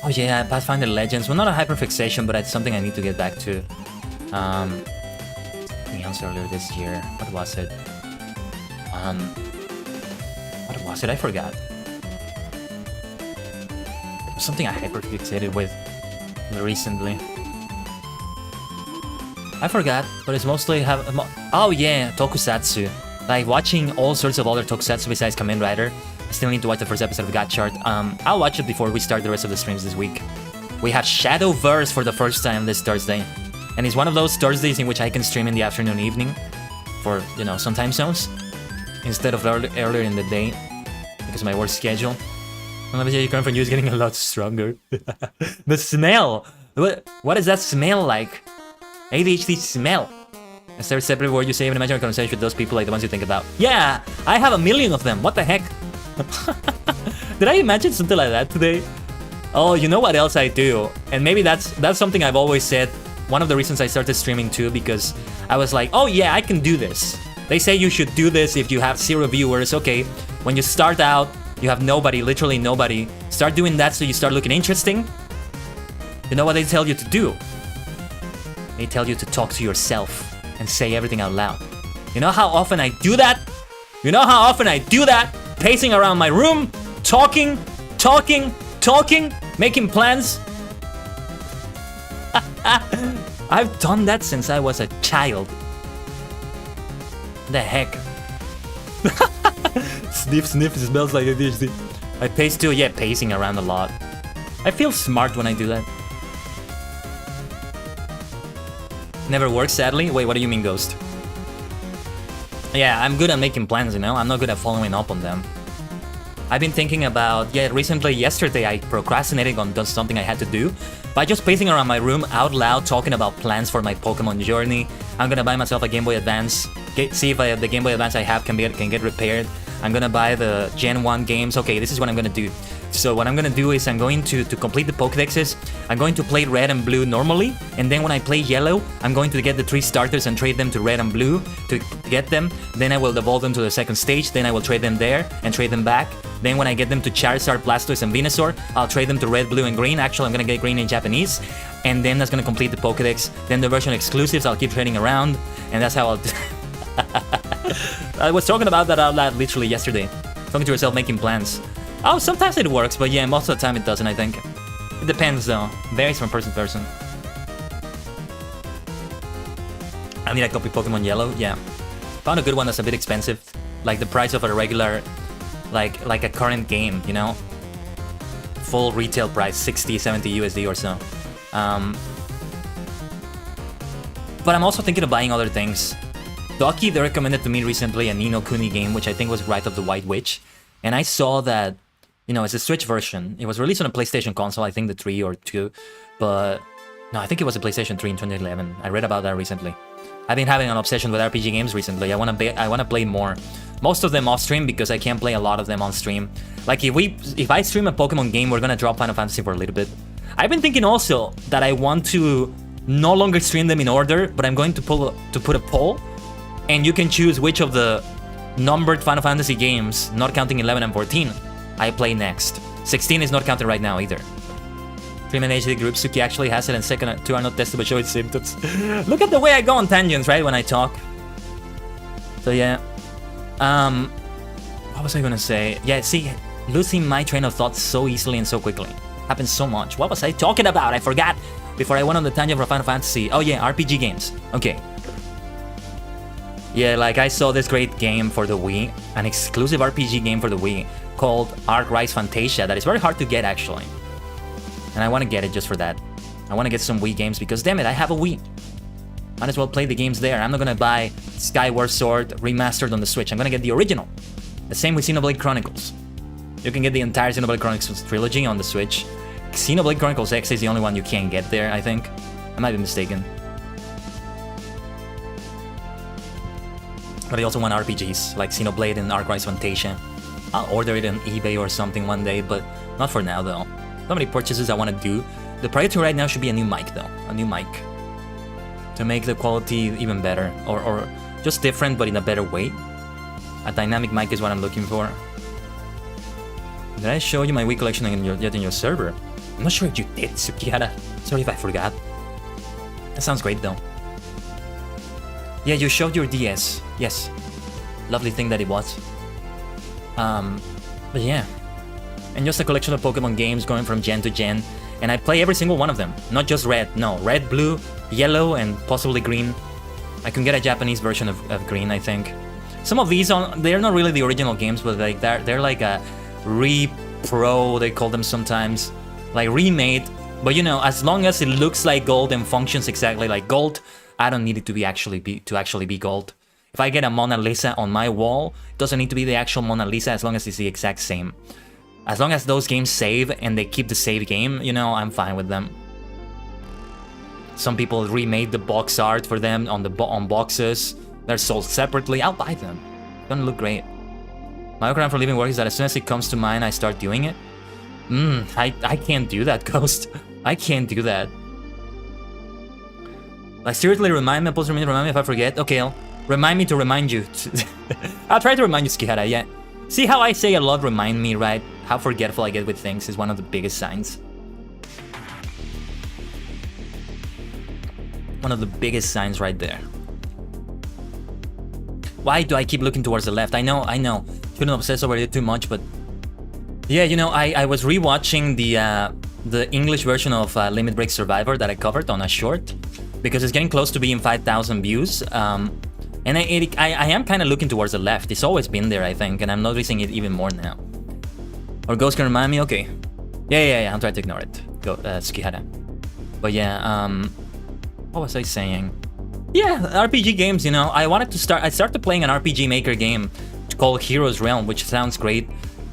oh yeah, Pathfinder Legends. Well, not a hyperfixation, but it's something I need to get back to. Something else earlier this year. What was it? What was it? I forgot. Something I hyperfixated with recently. I forgot, but it's mostly oh yeah, tokusatsu. Like watching all sorts of other tokusatsu besides Kamen Rider. I still need to watch the first episode of God Chart. I'll watch it before we start the rest of the streams this week. We have Shadowverse for the first time this Thursday. And it's one of those Thursdays in which I can stream in the afternoon, evening. For, you know, some time zones. Instead of earlier in the day. Because of my work schedule. Your current for you is getting a lot stronger. The smell! What does that smell like? ADHD smell. Is there a separate word you say when imaginary conversation with those people like the ones you think about? Yeah, I have a million of them. What the heck? Did I imagine something like that today? Oh, you know what else I do? And maybe that's something I've always said. One of the reasons I started streaming too, because I was like, oh yeah, I can do this. They say you should do this if you have 0 viewers. Okay, when you start out, you have nobody, literally nobody. Start doing that so you start looking interesting. You know what they tell you to do? They tell you to talk to yourself and say everything out loud. You know how often I do that? You know how often I do that? Pacing around my room, talking, making plans. I've done that since I was a child. The heck? Sniff, it smells like ADHD. I pace too, yeah, pacing around a lot. I feel smart when I do that. Never works, sadly. Wait, what do you mean, Ghost? Yeah, I'm good at making plans, you know? I'm not good at following up on them. I've been thinking about, recently, yesterday, I procrastinated on something I had to do by just pacing around my room out loud, talking about plans for my Pokemon journey. I'm gonna buy myself a Game Boy Advance, see if the Game Boy Advance I have can get repaired. I'm gonna buy the Gen 1 games. Okay, this is what I'm gonna do. So what I'm gonna do is I'm going to complete the Pokédexes. I'm going to play Red and Blue normally, and then when I play Yellow, I'm going to get the 3 starters and trade them to Red and Blue to get them. Then I will evolve them to the second stage, then I will trade them there and trade them back. Then when I get them to Charizard, Blastoise, and Venusaur, I'll trade them to Red, Blue, and Green. Actually, I'm gonna get Green in Japanese, and then that's gonna complete the Pokédex. Then the version exclusives, I'll keep trading around, and that's how I'll... I was talking about that out loud literally yesterday. Talking to yourself, making plans. Oh, sometimes it works, but yeah, most of the time it doesn't, I think. It depends though. Varies from person to person. I need a copy Pokemon Yellow, yeah. Found a good one that's a bit expensive. Like the price of a regular, like a current game, you know? Full retail price, 60, 70 USD or so. But I'm also thinking of buying other things. Doki, they recommended to me recently a Ni no Kuni game, which I think was Rite of the White Witch. And I saw that, you know, it's a Switch version. It was released on a PlayStation console, I think the 3 or 2. But, no, I think it was a PlayStation 3 in 2011. I read about that recently. I've been having an obsession with RPG games recently. I wanna play more. Most of them off stream because I can't play a lot of them on stream. Like if I stream a Pokemon game, we're gonna drop Final Fantasy for a little bit. I've been thinking also that I want to no longer stream them in order, but I'm going to put a poll, and you can choose which of the numbered Final Fantasy games, not counting 11 and 14, I play next. 16 is not counted right now either. Dream and HD group, Suki actually has it, and second 2 are not tested but show its symptoms. Look at the way I go on tangents, right, when I talk. So yeah. What was I gonna say? Yeah, see, losing my train of thought so easily and so quickly. Happens so much. What was I talking about? I forgot before I went on the tangent for Final Fantasy. Oh yeah, RPG games. Okay. Yeah, like I saw this great game for the Wii, an exclusive RPG game for the Wii called Arc Rise Fantasia that is very hard to get actually. And I want to get it just for that. I want to get some Wii games because damn it, I have a Wii. Might as well play the games there. I'm not gonna buy Skyward Sword remastered on the Switch. I'm gonna get the original. The same with Xenoblade Chronicles. You can get the entire Xenoblade Chronicles trilogy on the Switch. Xenoblade Chronicles X is the only one you can't get there, I think. I might be mistaken. But I also want RPGs, like Xenoblade and Arc Rise Fantasia. I'll order it on eBay or something one day, but not for now though. So many purchases I want to do. The priority right now should be a new mic though. A new mic. To make the quality even better. Or just different, but in a better way. A dynamic mic is what I'm looking for. Did I show you my Wii collection yet in your server? I'm not sure if you did, Tsukihara. Sorry if I forgot. That sounds great though. Yeah, you showed your DS. Yes. Lovely thing that it was. But yeah. And just a collection of Pokemon games going from gen to gen. And I play every single one of them. Not just red. No, red, blue, yellow, and possibly green. I can get a Japanese version of green, I think. Some of these, they're not really the original games, but like they're like a re-pro, they call them sometimes. Like remade. But you know, as long as it looks like gold and functions exactly like gold, I don't need it to actually be gold. If I get a Mona Lisa on my wall, it doesn't need to be the actual Mona Lisa as long as it's the exact same. As long as those games save and they keep the save game, you know, I'm fine with them. Some people remade the box art for them on boxes. They're sold separately. I'll buy them. It's gonna look great. My workaround for leaving work is that as soon as it comes to mind, I start doing it. I can't do that, Ghost. I can't do that. Like, seriously, remind me if I forget. Okay, remind me to remind you. I'll try to remind you, Skihara, yeah. See how I say a lot remind me, right? How forgetful I get with things is one of the biggest signs. One of the biggest signs right there. Why do I keep looking towards the left? I know. Shouldn't obsess over it too much, but... Yeah, you know, I was rewatching the English version of Limit Break Survivor that I covered on a short, because it's getting close to being 5,000 views. And I am kind of looking towards the left. It's always been there, I think, and I'm noticing it even more now. Or Ghost can remind me? Okay. Yeah, I'm trying to ignore it. Go, Skihara. But yeah, what was I saying? Yeah, RPG games, you know. I started playing an RPG Maker game called Heroes Realm, which sounds great.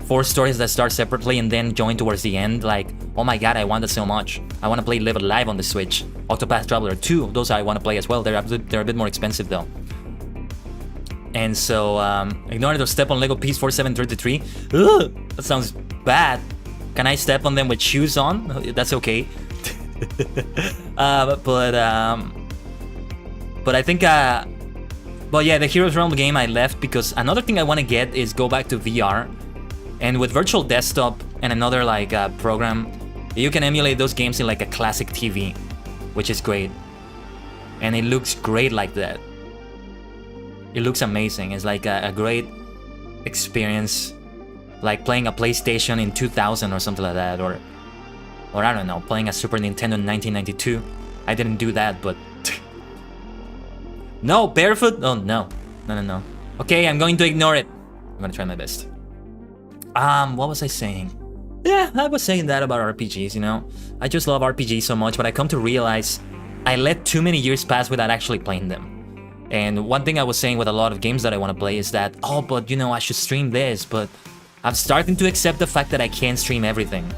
4 stories that start separately and then join towards the end. Like, oh my god, I want that so much. I want to play Live It Live on the Switch. Octopath Traveler 2, those I want to play as well. They're a bit more expensive though. And so, ignore it or step on Lego piece 4733. Ugh, that sounds bad. Can I step on them with shoes on? That's okay. But I think, but yeah, the Heroes Realm game I left because another thing I want to get is go back to VR. And with Virtual Desktop and another like program, you can emulate those games in like a classic TV, which is great. And it looks great like that. It looks amazing. It's like a great experience, like playing a PlayStation in 2000 or something like that, or I don't know, playing a Super Nintendo in 1992. I didn't do that, but no, barefoot? Oh no. Okay, I'm going to ignore it. I'm gonna try my best. What was I saying? Yeah, I was saying that about RPGs, you know. I just love RPGs so much, but I come to realize I let too many years pass without actually playing them. And one thing I was saying with a lot of games that I want to play is that, oh, but you know, I should stream this, but I'm starting to accept the fact that I can't stream everything.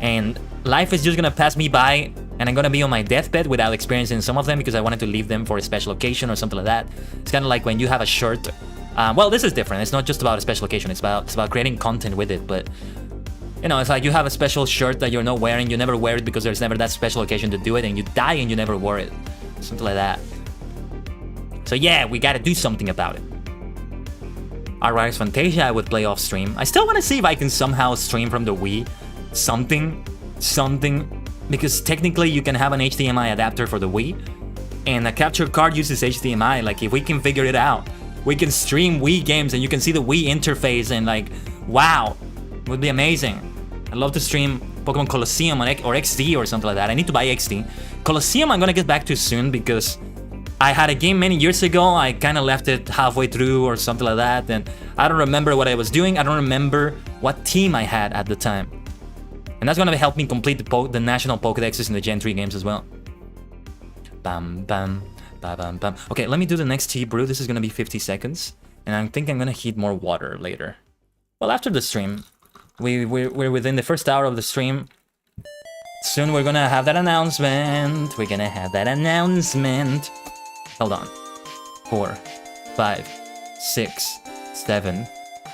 And life is just gonna pass me by, and I'm gonna be on my deathbed without experiencing some of them because I wanted to leave them for a special occasion or something like that. It's kind of like when you have a shirt. Well, this is different. It's not just about a special occasion. It's about creating content with it. But you know, it's like you have a special shirt that you're not wearing. You never wear it because there's never that special occasion to do it, and you die and you never wore it. Something like that. So yeah, we gotta do something about it. Outriders Fantasia I would play off stream. I still want to see if I can somehow stream from the Wii. Something. Because technically you can have an HDMI adapter for the Wii, and a capture card uses HDMI. Like, if we can figure it out, we can stream Wii games and you can see the Wii interface, and like, wow, it would be amazing. I'd love to stream Pokemon Colosseum or XD or something like that. I need to buy XD. Colosseum I'm gonna get back to soon because I had a game many years ago. I kind of left it halfway through or something like that, and I don't remember what I was doing. I don't remember what team I had at the time. And that's gonna help me complete the national Pokédexes in the Gen 3 games as well. Bam, bam, bam, bam, bam. Okay, let me do the next tea brew. This is gonna be 50 seconds. And I think I'm gonna heat more water later. Well, after the stream. We're within the first hour of the stream. Soon we're gonna have that announcement. Hold on. 4, 5, 6, 7,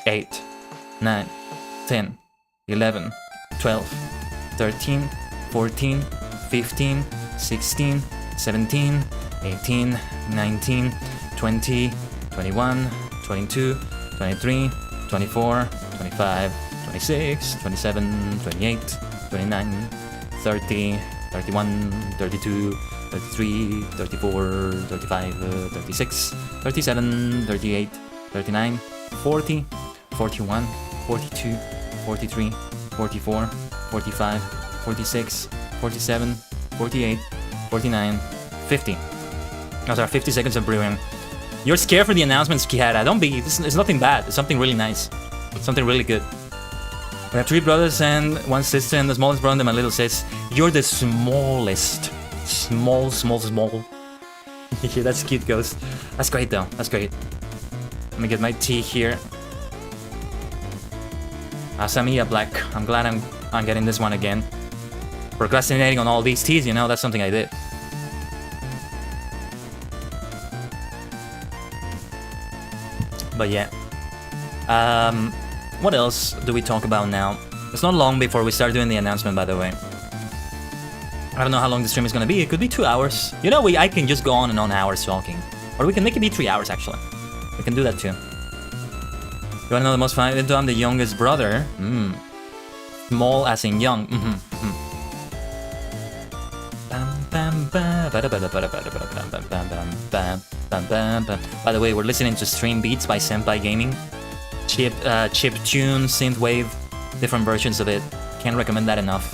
8, 9, 10, 11, 12, 13, 14, 15, 16, 17, 18, 19, 20, 21, 22, 23, 24, 25, 26, 27, 28, 29, 30, 31, 32, 33, 34, 35, 36, 37, 38, 39, 40, 41, 42, 43, 44, 45, 46, 47, 48, 49, 50. Those are 50 seconds of brewing. You're scared for the announcements, Kihara. Don't be. It's nothing bad. It's something really nice. Something really good. We have 3 brothers and 1 sister, and the smallest brother, my little sis. You're the smallest. Small. Yeah, that's cute, Ghost. That's great, though. That's great. Let me get my tea here. Asamiya Black. I'm glad I'm getting this one again. Procrastinating on all these teas, you know, that's something I did. But yeah. What else do we talk about now? It's not long before we start doing the announcement, by the way. I don't know how long the stream is gonna be. It could be 2 hours. You know, I can just go on and on hours talking. Or we can make it be 3 hours, actually. We can do that, too. You wanna know the most fun? I'm the youngest brother. Small as in young. By the way, we're listening to Stream Beats by Senpai Gaming. Chip tune, synthwave, different versions of it. Can't recommend that enough.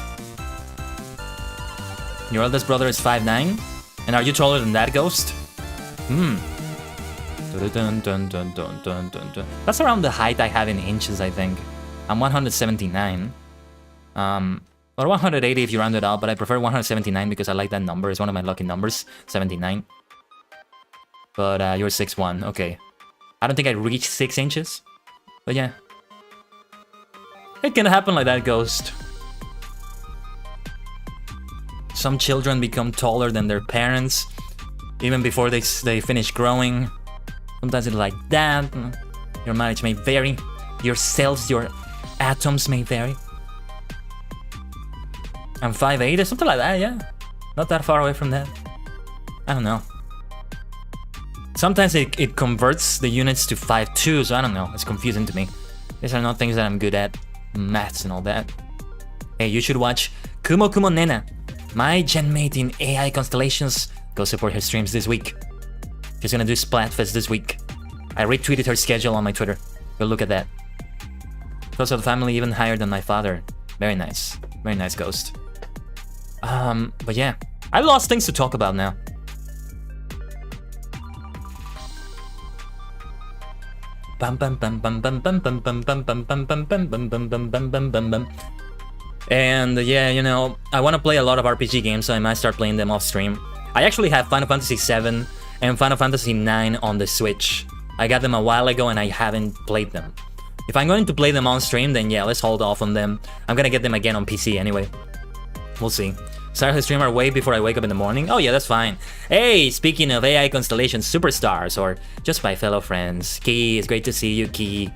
Your eldest brother is 5'9", and are you taller than that, Ghost? That's around the height I have in inches, I think. I'm 179. Or 180 if you round it up, but I prefer 179 because I like that number. It's one of my lucky numbers, 79. But you're 6'1", okay. I don't think I reached 6 inches, but yeah. It can happen like that, Ghost. Some children become taller than their parents, even before they finish growing. Sometimes it's like that. Your mileage may vary. Your cells, your atoms may vary. I'm 5'8", or something like that, yeah. Not that far away from that. I don't know. Sometimes it converts the units to 5'2", so I don't know. It's confusing to me. These are not things that I'm good at. Maths and all that. Hey, you should watch Kumo Kumo Nena, my genmate in AI Constellations. Go support her streams this week. She's gonna do Splatfest this week. I retweeted her schedule on my Twitter. Go look at that. Close to the family, even higher than my father. Very nice. Very nice, Ghost. But yeah. I lost things to talk about now. And yeah, you know, I want to play a lot of RPG games, so I might start playing them off stream. I actually have Final Fantasy VII and Final Fantasy IX on the Switch. I got them a while ago and I haven't played them. If I'm going to play them on stream, then yeah, let's hold off on them. I'm gonna get them again on PC anyway. We'll see. Start the streamer way before I wake up in the morning? Oh yeah, that's fine. Hey, speaking of AI Constellation Superstars, or just my fellow friends. Key, it's great to see you, Key.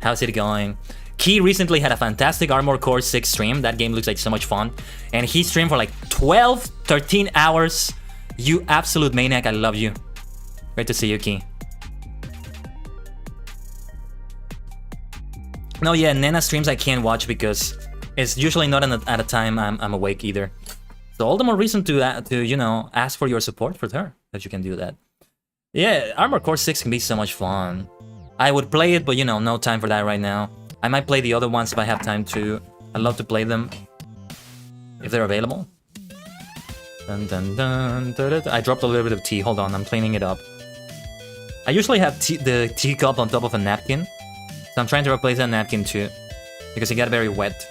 How's it going? Key recently had a fantastic Armored Core 6 stream. That game looks like so much fun. And he streamed for like 12, 13 hours. You absolute maniac, I love you. Great to see you, Key. No, yeah, Nena streams I can't watch because it's usually not at a time I'm awake either. So all the more reason to you know, ask for your support for her, that you can do that. Yeah, Armored Core 6 can be so much fun. I would play it, but you know, no time for that right now. I might play the other ones if I have time to. I'd love to play them if they're available. Dun, dun, dun, da, da, da. I dropped a little bit of tea. Hold on, I'm cleaning it up. I usually have the teacup on top of a napkin, so I'm trying to replace that napkin too, because it got very wet.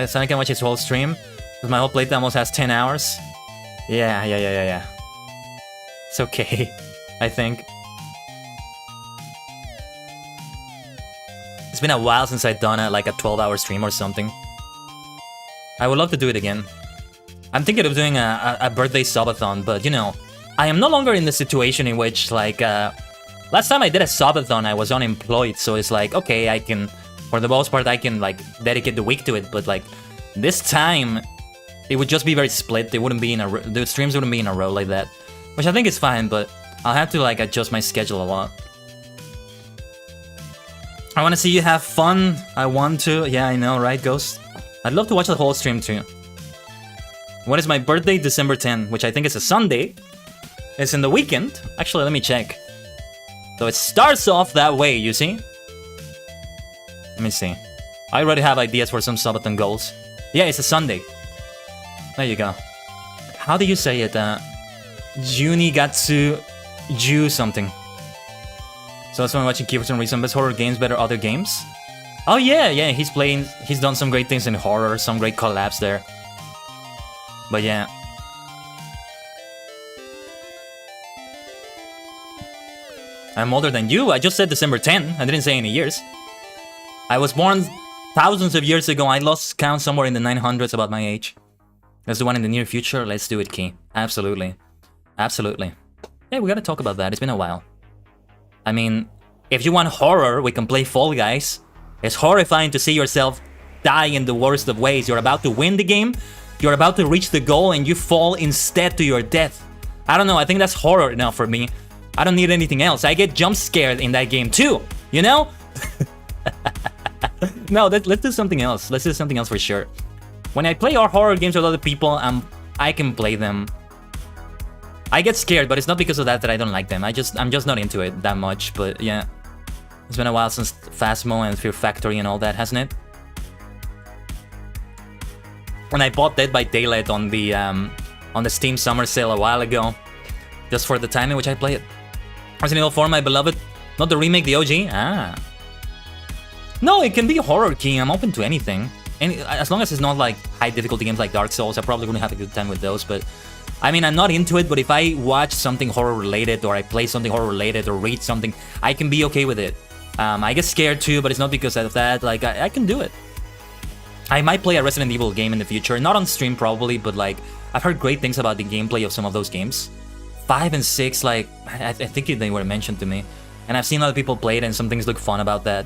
So I can watch his whole stream, because my whole playtime almost has 10 hours. Yeah. It's okay, I think. It's been a while since I've done like a 12-hour stream or something. I would love to do it again. I'm thinking of doing a birthday subathon, but you know, I am no longer in the situation in which like last time I did a subathon I was unemployed, so it's like okay, I can, for the most part I can like dedicate the week to it, but like this time it would just be very split. They wouldn't be in the streams wouldn't be in a row like that, which I think is fine, but I'll have to like adjust my schedule a lot. I want to see you have fun. I want to. Yeah, I know, right, Ghost? I'd love to watch the whole stream too. When is my birthday? December 10, which I think is a Sunday. It's in the weekend. Actually, let me check. So it starts off that way, you see? Let me see. I already have ideas for some subathon goals. Yeah, it's a Sunday. There you go. How do you say it? Junigatsu Ju something. So that's why I'm watching Key for some reason. Best horror games, better other games? Oh yeah, he's done some great things in horror, some great collabs there. But yeah. I'm older than you. I just said December 10. I didn't say any years. I was born thousands of years ago. I lost count somewhere in the 900s about my age. Let's do one in the near future. Let's do it, Key. Absolutely. Absolutely. Hey, we gotta talk about that. It's been a while. I mean, if you want horror, we can play Fall Guys. It's horrifying to see yourself die in the worst of ways. You're about to win the game, you're about to reach the goal, and you fall instead to your death. I don't know, I think that's horror enough for me. I don't need anything else. I get jump scared in that game too, you know? No, let's do something else. Let's do something else for sure. When I play horror games with other people, I can play them. I get scared, but it's not because of that I don't like them. I'm just not into it that much, but yeah. It's been a while since Phasmo and Fear Factory and all that, hasn't it? When I bought Dead by Daylight on the Steam Summer Sale a while ago, just for the time in which I play it. Resident Evil 4, my beloved. Not the remake, the OG? Ah. No, it can be a horror game. I'm open to anything. And as long as it's not like high difficulty games like Dark Souls, I probably wouldn't have a good time with those. But I mean, I'm not into it, but if I watch something horror related or I play something horror related or read something, I can be okay with it. I get scared too, but it's not because of that. Like, I can do it. I might play a Resident Evil game in the future. Not on stream probably, but like, I've heard great things about the gameplay of some of those games. 5 and 6, like, I think they were mentioned to me. And I've seen other people play it and some things look fun about that.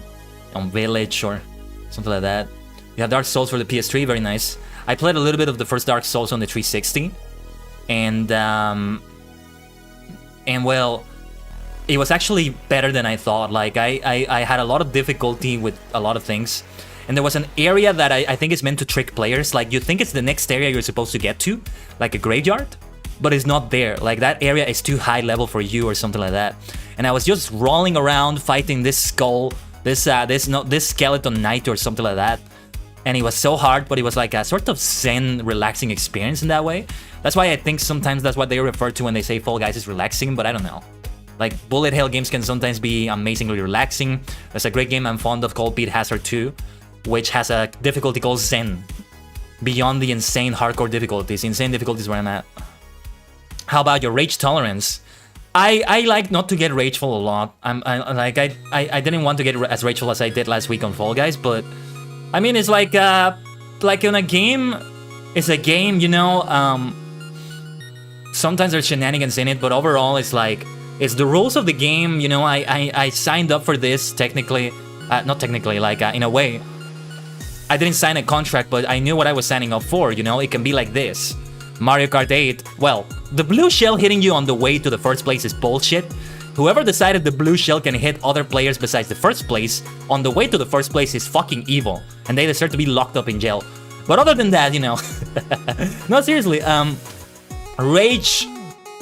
On Village or something like that. You have Dark Souls for the PS3, very nice. I played a little bit of the first Dark Souls on the 360. And well, it was actually better than I thought. Like, I had a lot of difficulty with a lot of things. And there was an area that I think is meant to trick players. Like, you think it's the next area you're supposed to get to, like a graveyard, but it's not there. Like, that area is too high level for you or something like that. And I was just rolling around fighting this skull, this skeleton knight or something like that. And it was so hard, but it was like a sort of zen, relaxing experience in that way. That's why I think sometimes that's what they refer to when they say Fall Guys is relaxing, but I don't know. Like, bullet hell games can sometimes be amazingly relaxing. There's a great game I'm fond of called Beat Hazard 2, which has a difficulty called Zen. Beyond the insane hardcore difficulties. Insane difficulties where I'm at. How about your rage tolerance? I like not to get rageful a lot. I didn't want to get as rageful as I did last week on Fall Guys, but I mean, it's like in a game, it's a game, you know. Sometimes there's shenanigans in it, but overall it's like, it's the rules of the game, you know. I signed up for this technically, not technically, like in a way. I didn't sign a contract, but I knew what I was signing up for, you know. It can be like this. Mario Kart 8, well, the blue shell hitting you on the way to the first place is bullshit. Whoever decided the blue shell can hit other players besides the first place on the way to the first place is fucking evil, and they deserve to be locked up in jail. But other than that, you know, no, seriously, rage,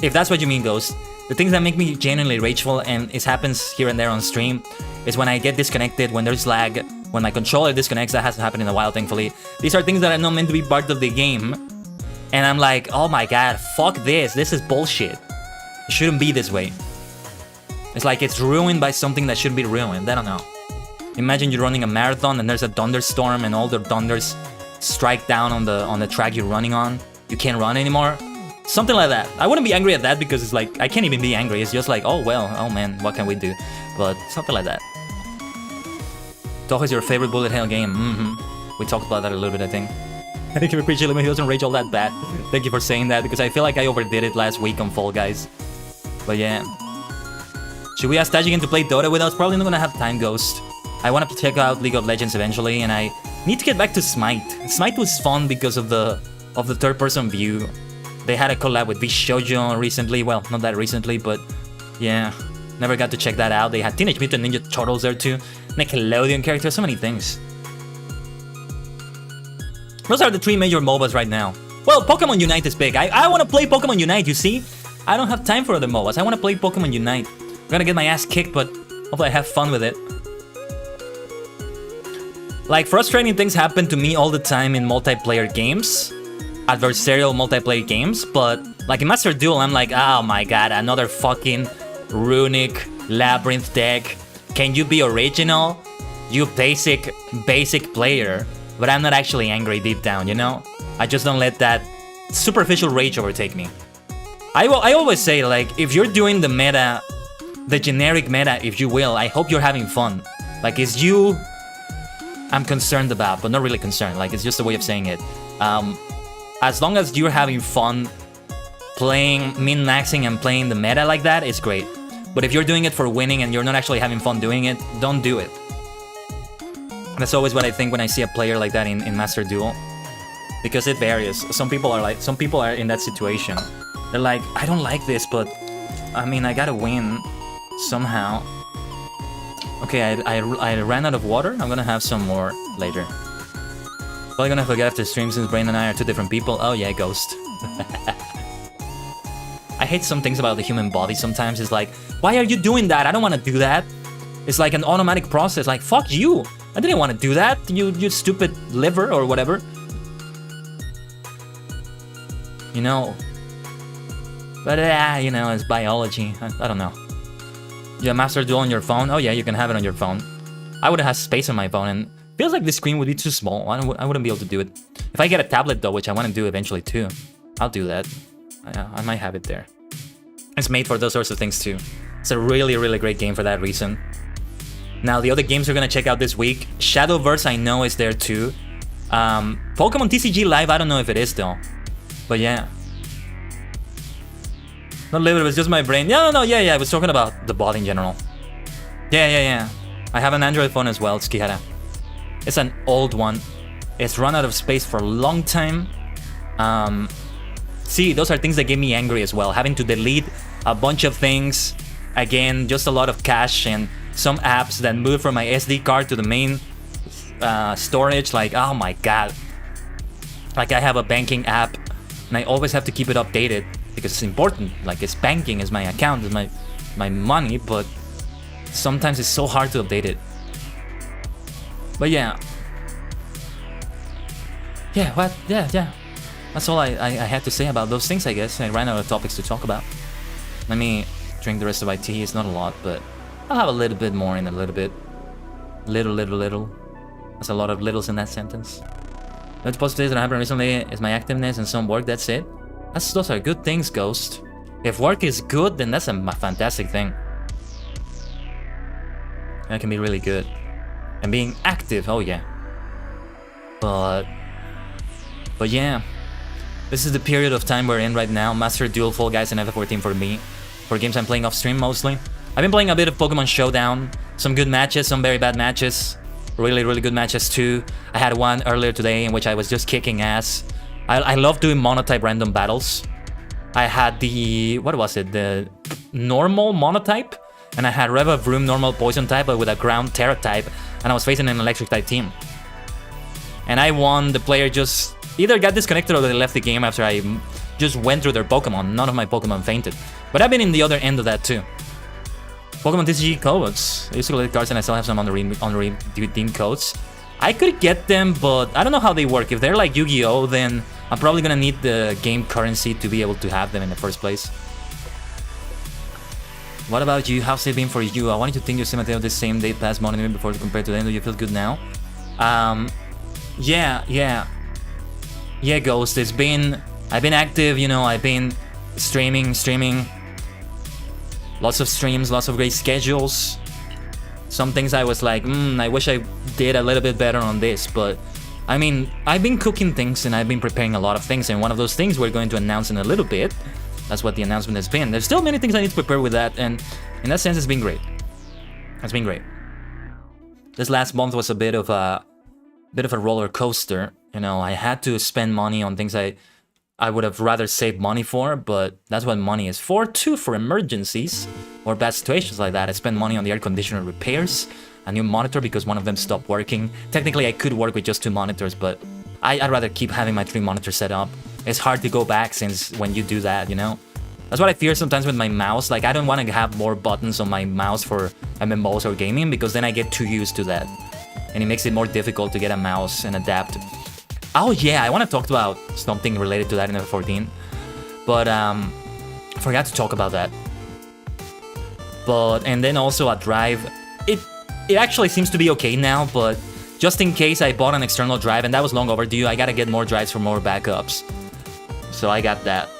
if that's what you mean, Ghost, the things that make me genuinely rageful, and it happens here and there on stream, is when I get disconnected, when there's lag, when my controller disconnects. That hasn't happened in a while, thankfully. These are things that are not meant to be part of the game, and I'm like, oh my god, fuck this is bullshit. It shouldn't be this way. It's like it's ruined by something that shouldn't be ruined. I don't know. Imagine you're running a marathon and there's a thunderstorm and all the thunders strike down on the track you're running on. You can't run anymore. Something like that. I wouldn't be angry at that because it's like, I can't even be angry. It's just like, oh well, oh man, what can we do? But something like that. Toho is your favorite bullet hell game. We talked about that a little bit, I think. I think you appreciate it when he doesn't rage all that bad. Thank you for saying that because I feel like I overdid it last week on Fall Guys. But yeah. Should we ask Tajigen to play Dota with us? Probably not gonna have time, Ghost. I want to check out League of Legends eventually, and I need to get back to Smite. Smite was fun because of the third-person view. They had a collab with VSinger recently. Well, not that recently, but yeah, never got to check that out. They had Teenage Mutant Ninja Turtles there too, Nickelodeon characters, so many things. Those are the 3 major MOBAs right now. Well, Pokemon Unite is big. I want to play Pokemon Unite, you see? I don't have time for other MOBAs. I want to play Pokemon Unite. I'm gonna get my ass kicked, but hopefully I have fun with it. Like, frustrating things happen to me all the time in multiplayer games. Adversarial multiplayer games, but like in Master Duel, I'm like, oh my god, another fucking Runic Labyrinth deck. Can you be original? You basic player. But I'm not actually angry deep down, you know? I just don't let that superficial rage overtake me. I always say, like, if you're doing the meta, the generic meta, if you will, I hope you're having fun. Like, it's you I'm concerned about, but not really concerned. Like, it's just a way of saying it. As long as you're having fun playing, min-maxing and playing the meta like that, it's great. But if you're doing it for winning and you're not actually having fun doing it, don't do it. That's always what I think when I see a player like that in Master Duel. Because it varies. Some people are in that situation. They're like, I don't like this, but I mean, I gotta win somehow. Okay, I ran out of water. I'm gonna have some more later. Probably gonna forget after stream since Brain and I are two different people. Oh yeah, Ghost. I hate some things about the human body sometimes. It's like, why are you doing that? I don't want to do that. It's like an automatic process. Like, fuck you. I didn't want to do that. You stupid liver or whatever. You know. But you know, it's biology. I don't know. You have Master Duel on your phone? Oh yeah, you can have it on your phone. I would have space on my phone, and feels like the screen would be too small. I wouldn't be able to do it. If I get a tablet though, which I want to do eventually too, I'll do that. I might have it there. It's made for those sorts of things too. It's a really, really great game for that reason. Now, the other games we're gonna check out this week, Shadowverse I know is there too. Pokemon TCG Live, I don't know if it is though. But yeah. Not live, it was just my brain. Yeah, I was talking about the bot in general. Yeah. I have an Android phone as well, Tsukihara. It's an old one. It's run out of space for a long time. See, those are things that get me angry as well. Having to delete a bunch of things. Again, just a lot of cache and some apps that move from my SD card to the main storage. Like, oh my god. Like, I have a banking app and I always have to keep it updated because it's important. Like, it's banking, it's my account, it's my money, but sometimes it's so hard to update it. But yeah. Yeah, what? Yeah. That's all I had to say about those things, I guess. I ran out of topics to talk about. Let me drink the rest of my tea. It's not a lot, but I'll have a little bit more in a little bit. Little. There's a lot of littles in that sentence. The positives that happened recently is my activeness and some work, that's it. Those are good things, Ghost. If work is good, then that's a fantastic thing. That can be really good. And being active, oh yeah. But yeah. This is the period of time we're in right now. Master Duel, Fall Guys, and FF14 for me. For games I'm playing off stream mostly. I've been playing a bit of Pokemon Showdown. Some good matches, some very bad matches. Really, really good matches too. I had one earlier today in which I was just kicking ass. I love doing monotype random battles. I had the... what was it? The normal monotype? And I had Revavroom normal poison type but with a ground Terra type. And I was facing an electric type team. And I won. The player just either got disconnected or they left the game after I just went through their Pokemon. None of my Pokemon fainted. But I've been in the other end of that too. Pokemon TCG codes. I used to collect cards and I still have some on the redeem codes. I could get them, but I don't know how they work. If they're like Yu-Gi-Oh, then I'm probably gonna need the game currency to be able to have them in the first place. What about you? How's it been for you? I wanted to think you're similar the same day past monitoring before compared to them. Do you feel good now? Yeah, Ghost. I've been active, you know, I've been streaming. Lots of streams, lots of great schedules. Some things I was like, I wish I did a little bit better on this, but I mean, I've been cooking things and I've been preparing a lot of things, and one of those things we're going to announce in a little bit. That's what the announcement has been. There's still many things I need to prepare with that, and in that sense, it's been great. It's been great. This last month was a bit of a roller coaster. You know, I had to spend money on things I would have rather saved money for, but that's what money is for too, for emergencies or bad situations like that. I spent money on the air conditioner repairs, a new monitor because one of them stopped working. Technically, I could work with just 2 monitors, but I'd rather keep having my 3 monitors set up. It's hard to go back since when you do that, you know? That's what I fear sometimes with my mouse. Like, I don't want to have more buttons on my mouse for MMOs or gaming because then I get too used to that. And it makes it more difficult to get a mouse and adapt. Oh yeah, I want to talk about something related to that in FF14. But forgot to talk about that. And then also a drive. It actually seems to be okay now, but just in case I bought an external drive and that was long overdue, I gotta get more drives for more backups. So I got that.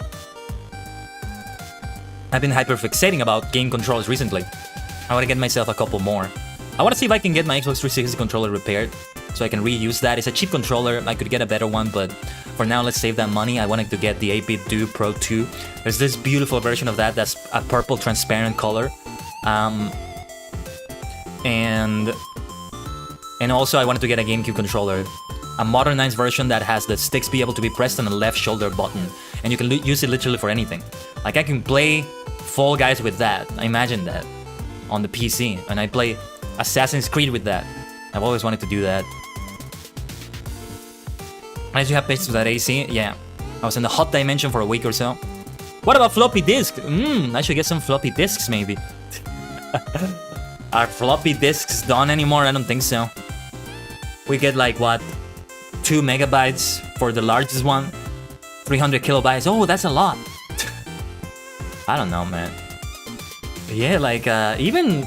I've been hyperfixating about game controllers recently. I want to get myself a couple more. I want to see if I can get my Xbox 360 controller repaired so I can reuse that. It's a cheap controller. I could get a better one, but for now, let's save that money. I wanted to get the 8-Bit Do Pro 2. There's this beautiful version of that that's a purple transparent color. And also I wanted to get a GameCube controller, a modernized version that has the sticks be able to be pressed on the left shoulder button, and you can use it literally for anything. Like I can play Fall Guys with that. I imagine that on the PC, and I play Assassin's Creed with that. I've always wanted to do that. As you have patience with that AC, yeah. I was in the hot dimension for a week or so. What about floppy disks? I should get some floppy disks maybe. Are floppy disks done anymore? I don't think so. We get like what? 2 megabytes for the largest one. 300 kilobytes. Oh, that's a lot. I don't know, man. Yeah, like even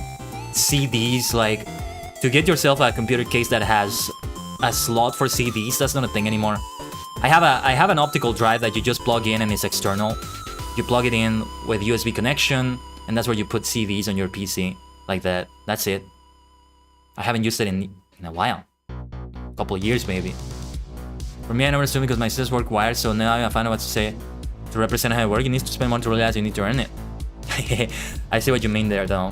CDs, like to get yourself a computer case that has a slot for CDs, that's not a thing anymore. I have an optical drive that you just plug in and it's external. You plug it in with USB connection, and that's where you put CDs on your PC, like that. That's it. I haven't used it in a while, a couple of years maybe. For me, I never assumed because my sisters work wired, so now I find out what to say to represent how I work. You need to spend money to realize you need to earn it. I see what you mean there, though.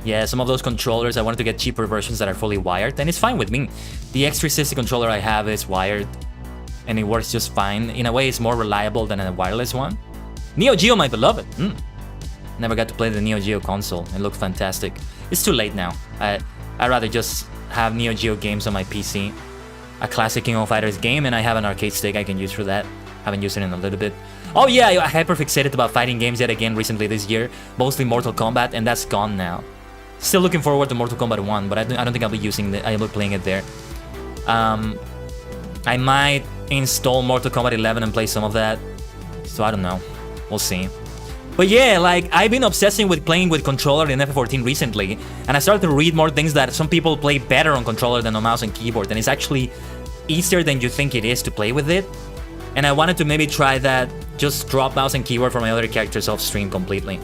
Yeah, some of those controllers, I wanted to get cheaper versions that are fully wired, and it's fine with me. The X360 controller I have is wired, and it works just fine. In a way, it's more reliable than a wireless one. Neo Geo, my beloved. Never got to play the Neo Geo console. It looked fantastic. It's too late now. I'd rather just have Neo Geo games on my PC. A classic King of Fighters game, and I have an arcade stick I can use for that. Haven't used it in a little bit. Oh yeah, I hyperfixated about fighting games yet again recently this year. Mostly Mortal Kombat, and that's gone now. Still looking forward to Mortal Kombat 1, but I don't think I'll be playing it there. I might install Mortal Kombat 11 and play some of that. So I don't know. We'll see. But yeah, like I've been obsessing with playing with controller in FF14 recently, and I started to read more things that some people play better on controller than on mouse and keyboard, and it's actually easier than you think it is to play with it. And I wanted to maybe try that, just drop mouse and keyboard for my other characters off stream completely.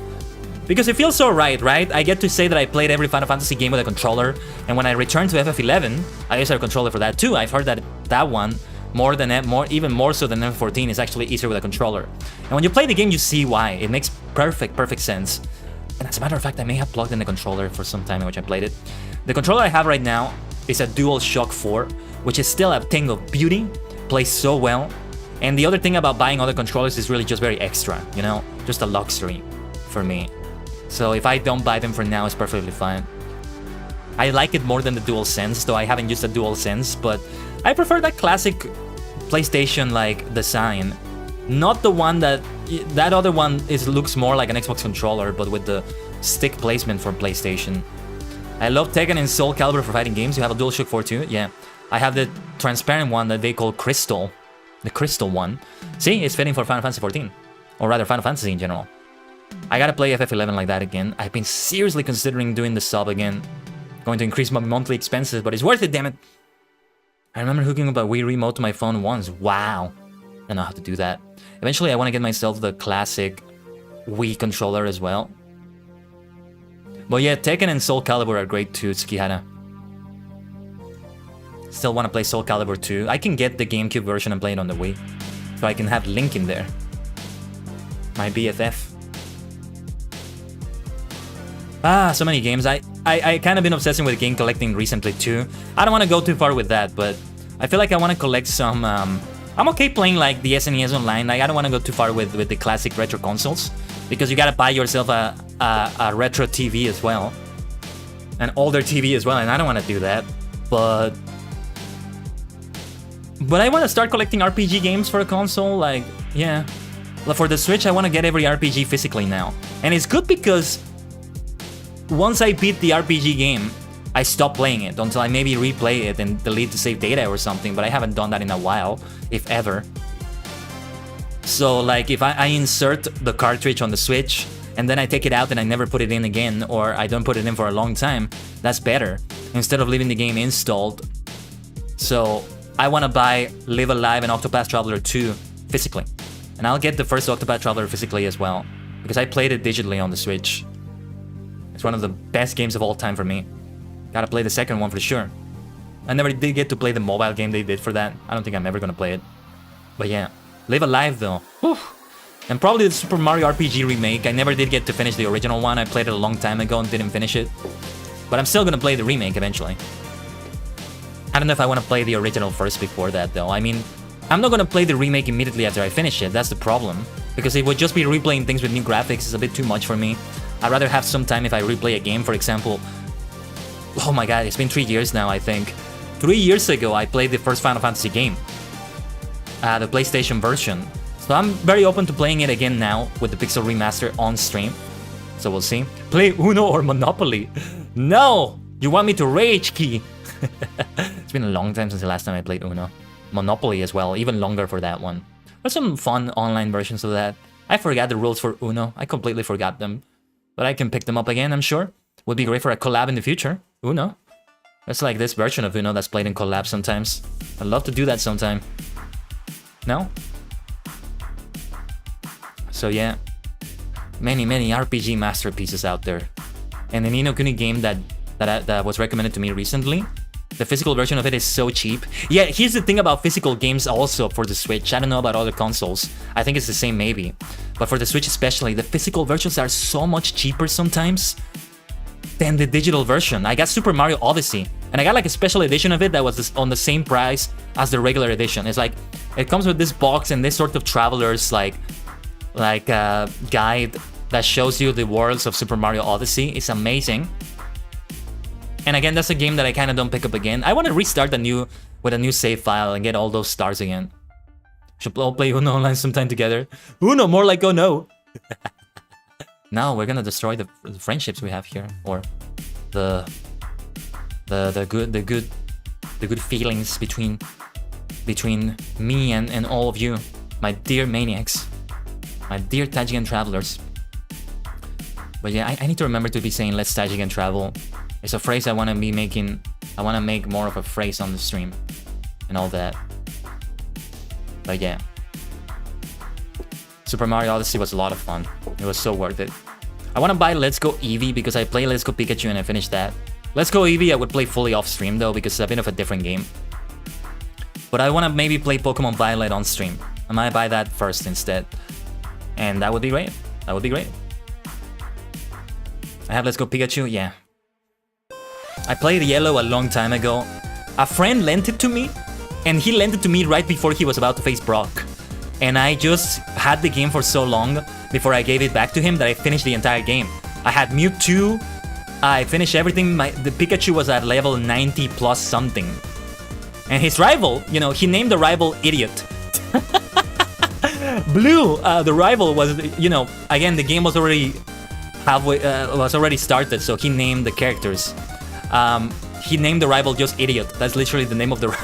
Because it feels so right? I get to say that I played every Final Fantasy game with a controller, and when I return to FF11, I use a controller for that too. I've heard that that one, even more so than FF14, is actually easier with a controller. And when you play the game, you see why. It makes perfect sense. And as a matter of fact, I may have plugged in the controller for some time in which I played it. The controller I have right now is a DualShock 4, which is still a thing of beauty, plays so well. And the other thing about buying other controllers is really just very extra, you know? Just a luxury for me. So if I don't buy them for now, it's perfectly fine. I like it more than the DualSense, though I haven't used the DualSense, but I prefer that classic PlayStation-like design. Not the one that other one looks more like an Xbox controller, but with the stick placement from PlayStation. I love Tekken and Soul Calibur for fighting games. You have a DualShock 4 too? Yeah. I have the transparent one that they call Crystal. The Crystal one. See, it's fitting for Final Fantasy 14. Or rather, Final Fantasy in general. I gotta play FF11 like that again. I've been seriously considering doing the sub again. Going to increase my monthly expenses, but it's worth it, damn it. I remember hooking up a Wii Remote to my phone once. Wow. I know how to do that. Eventually, I want to get myself the classic Wii controller as well. But yeah, Tekken and Soul Calibur are great too, Tsukihara. Still want to play Soul Calibur 2. I can get the GameCube version and play it on the Wii. So I can have Link in there. My BFF. So many games. I kind of been obsessing with game collecting recently too. I don't want to go too far with that, but I feel like I want to collect some... I'm okay playing like the SNES Online. Like, I don't want to go too far with the classic retro consoles, because you gotta buy yourself a retro TV as well. An older TV as well, and I don't want to do that. But I want to start collecting RPG games for a console, like, yeah. For the Switch, I want to get every RPG physically now. And it's good because once I beat the RPG game, I stop playing it until I maybe replay it and delete the save data or something, but I haven't done that in a while, if ever. So, like, if I insert the cartridge on the Switch, and then I take it out and I never put it in again, or I don't put it in for a long time, that's better, instead of leaving the game installed. So, I want to buy Live Alive and Octopath Traveler 2 physically. And I'll get the first Octopath Traveler physically as well, because I played it digitally on the Switch. It's one of the best games of all time for me. Gotta play the second one for sure. I never did get to play the mobile game they did for that. I don't think I'm ever gonna play it. But yeah. Live Alive though. Whew. And probably the Super Mario RPG remake. I never did get to finish the original one. I played it a long time ago and didn't finish it. But I'm still gonna play the remake eventually. I don't know if I want to play the original first before that though. I mean, I'm not gonna play the remake immediately after I finish it. That's the problem. Because it would just be replaying things with new graphics. It's a bit too much for me. I'd rather have some time if I replay a game, for example. Oh my god, it's been 3 years now, I think. 3 years ago, I played the first Final Fantasy game. The PlayStation version. So I'm very open to playing it again now with the Pixel Remaster on stream. So we'll see. Play Uno or Monopoly? No! You want me to rage, Key? It's been a long time since the last time I played Uno. Monopoly as well, even longer for that one. There's some fun online versions of that. I forgot the rules for Uno. I completely forgot them. But I can pick them up again, I'm sure. Would be great for a collab in the future. Uno. It's like this version of Uno that's played in collab sometimes. I'd love to do that sometime. No? So yeah. Many RPG masterpieces out there. And the Ni no Kuni game that was recommended to me recently, the physical version of it is so cheap. Yeah, here's the thing about physical games also for the Switch. I don't know about other consoles. I think it's the same maybe. But for the Switch especially, the physical versions are so much cheaper sometimes than the digital version. I got Super Mario Odyssey, and I got like a special edition of it that was on the same price as the regular edition. It's like, it comes with this box and this sort of traveler's like guide that shows you the worlds of Super Mario Odyssey. It's amazing. And again, that's a game that I kind of don't pick up again. I want to restart with a new save file and get all those stars again. Should all play Uno online sometime together. Uno, more like oh no. Now we're gonna destroy the friendships we have here, or the good feelings between me and all of you, my dear maniacs, my dear Tajigen travelers. But yeah, I need to remember to be saying let's Tajigen travel. It's a phrase I want to be making. I want to make more of a phrase on the stream and all that. But yeah, Super Mario Odyssey was a lot of fun. It was so worth it. I want to buy Let's Go Eevee because I play Let's Go Pikachu and I finished that. Let's Go Eevee I would play fully off stream though because it's a bit of a different game. But I want to maybe play Pokemon Violet on stream. I might buy that first instead. And that would be great. That would be great. I have Let's Go Pikachu, yeah. I played Yellow a long time ago. A friend lent it to me, and he lent it to me right before he was about to face Brock. And I just had the game for so long before I gave it back to him that I finished the entire game. I had Mewtwo, I finished everything, the Pikachu was at level 90 plus something. And his rival, you know, he named the rival Idiot. Blue, the rival was, you know, again, the game was already halfway, started, so he named the characters. He named the rival just Idiot. That's literally the name of the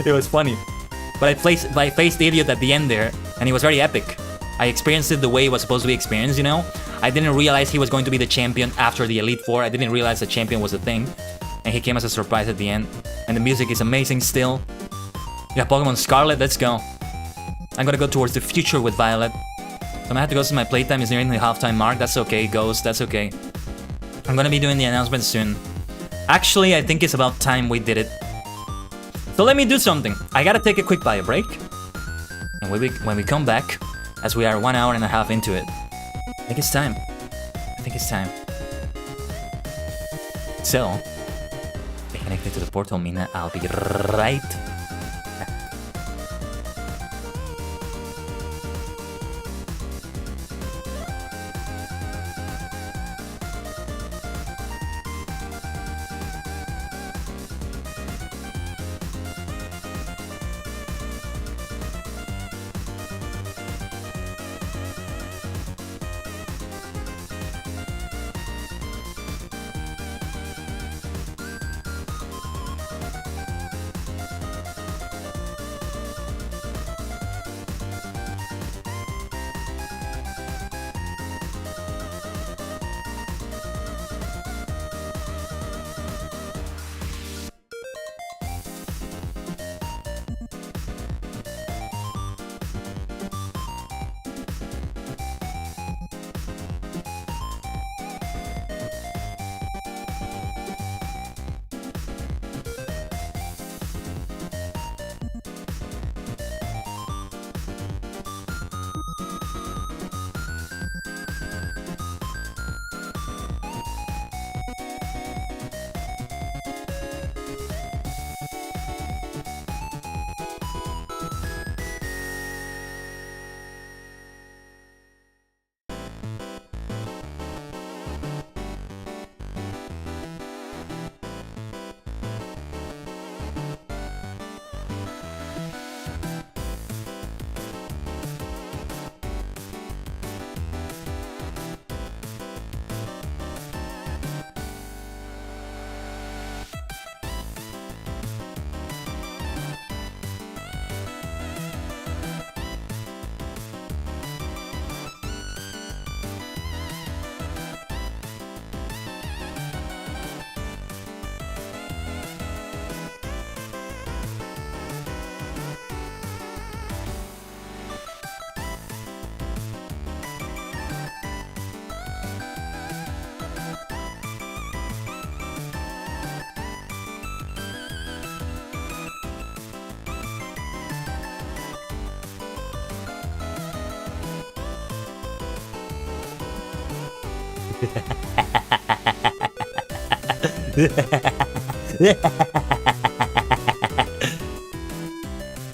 It was funny. But I faced Idiot at the end there, and it was very epic. I experienced it the way it was supposed to be experienced, you know? I didn't realize he was going to be the champion after the Elite Four. I didn't realize the champion was a thing. And he came as a surprise at the end. And the music is amazing still. Yeah, Pokemon Scarlet, let's go. I'm gonna go towards the future with Violet. So I'm gonna have to go since my playtime is nearing the halftime mark. That's okay, Ghost, that's okay. I'm gonna be doing the announcement soon. Actually, I think it's about time we did it. So let me do something. I gotta take a quick bio break. And when we come back, as we are 1 hour and a half into it, I think it's time. I think it's time. So, stay connected to the portal, Mina. I'll be right back.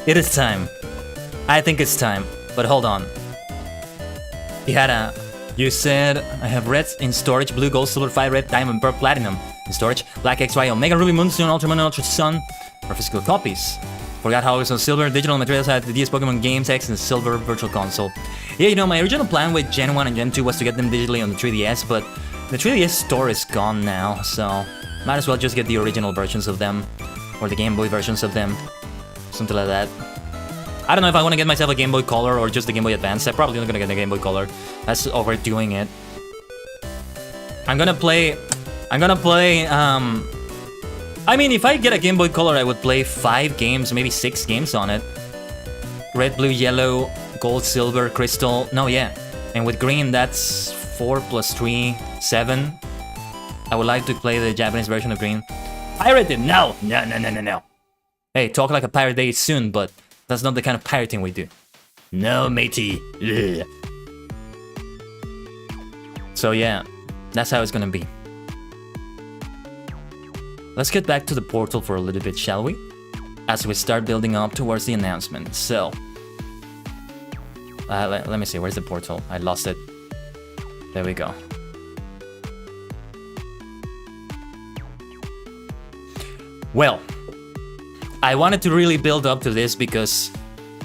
It is time. I think it's time. But hold on. You said I have red in storage, blue, gold, silver, fire, red, diamond, purple, platinum in storage, black, XY, Omega, Ruby, Moonstone, Ultra Moon, Ultra Sun for physical copies. Forgot how it was on silver, digital materials had the DS Pokemon Games X and silver virtual console. Yeah, you know, my original plan with Gen 1 and Gen 2 was to get them digitally on the 3DS, but the 3DS store is gone now, so might as well just get the original versions of them, or the Game Boy versions of them, something like that. I don't know if I want to get myself a Game Boy Color or just the Game Boy Advance. I'm probably not gonna get the Game Boy Color. That's overdoing it. I'm gonna play. I mean, if I get a Game Boy Color, I would play 5 games, maybe 6 games on it. Red, blue, yellow, gold, silver, crystal. No, yeah. And with green, that's 4 plus 3, 7. I would like to play the Japanese version of green. Pirated? No. Hey, talk like a pirate day soon, but that's not the kind of pirating we do. No, matey. Ugh. So yeah, that's how it's gonna be. Let's get back to the portal for a little bit, shall we? As we start building up towards the announcement. So, let me see, where's the portal? I lost it. There we go. Well, I wanted to really build up to this because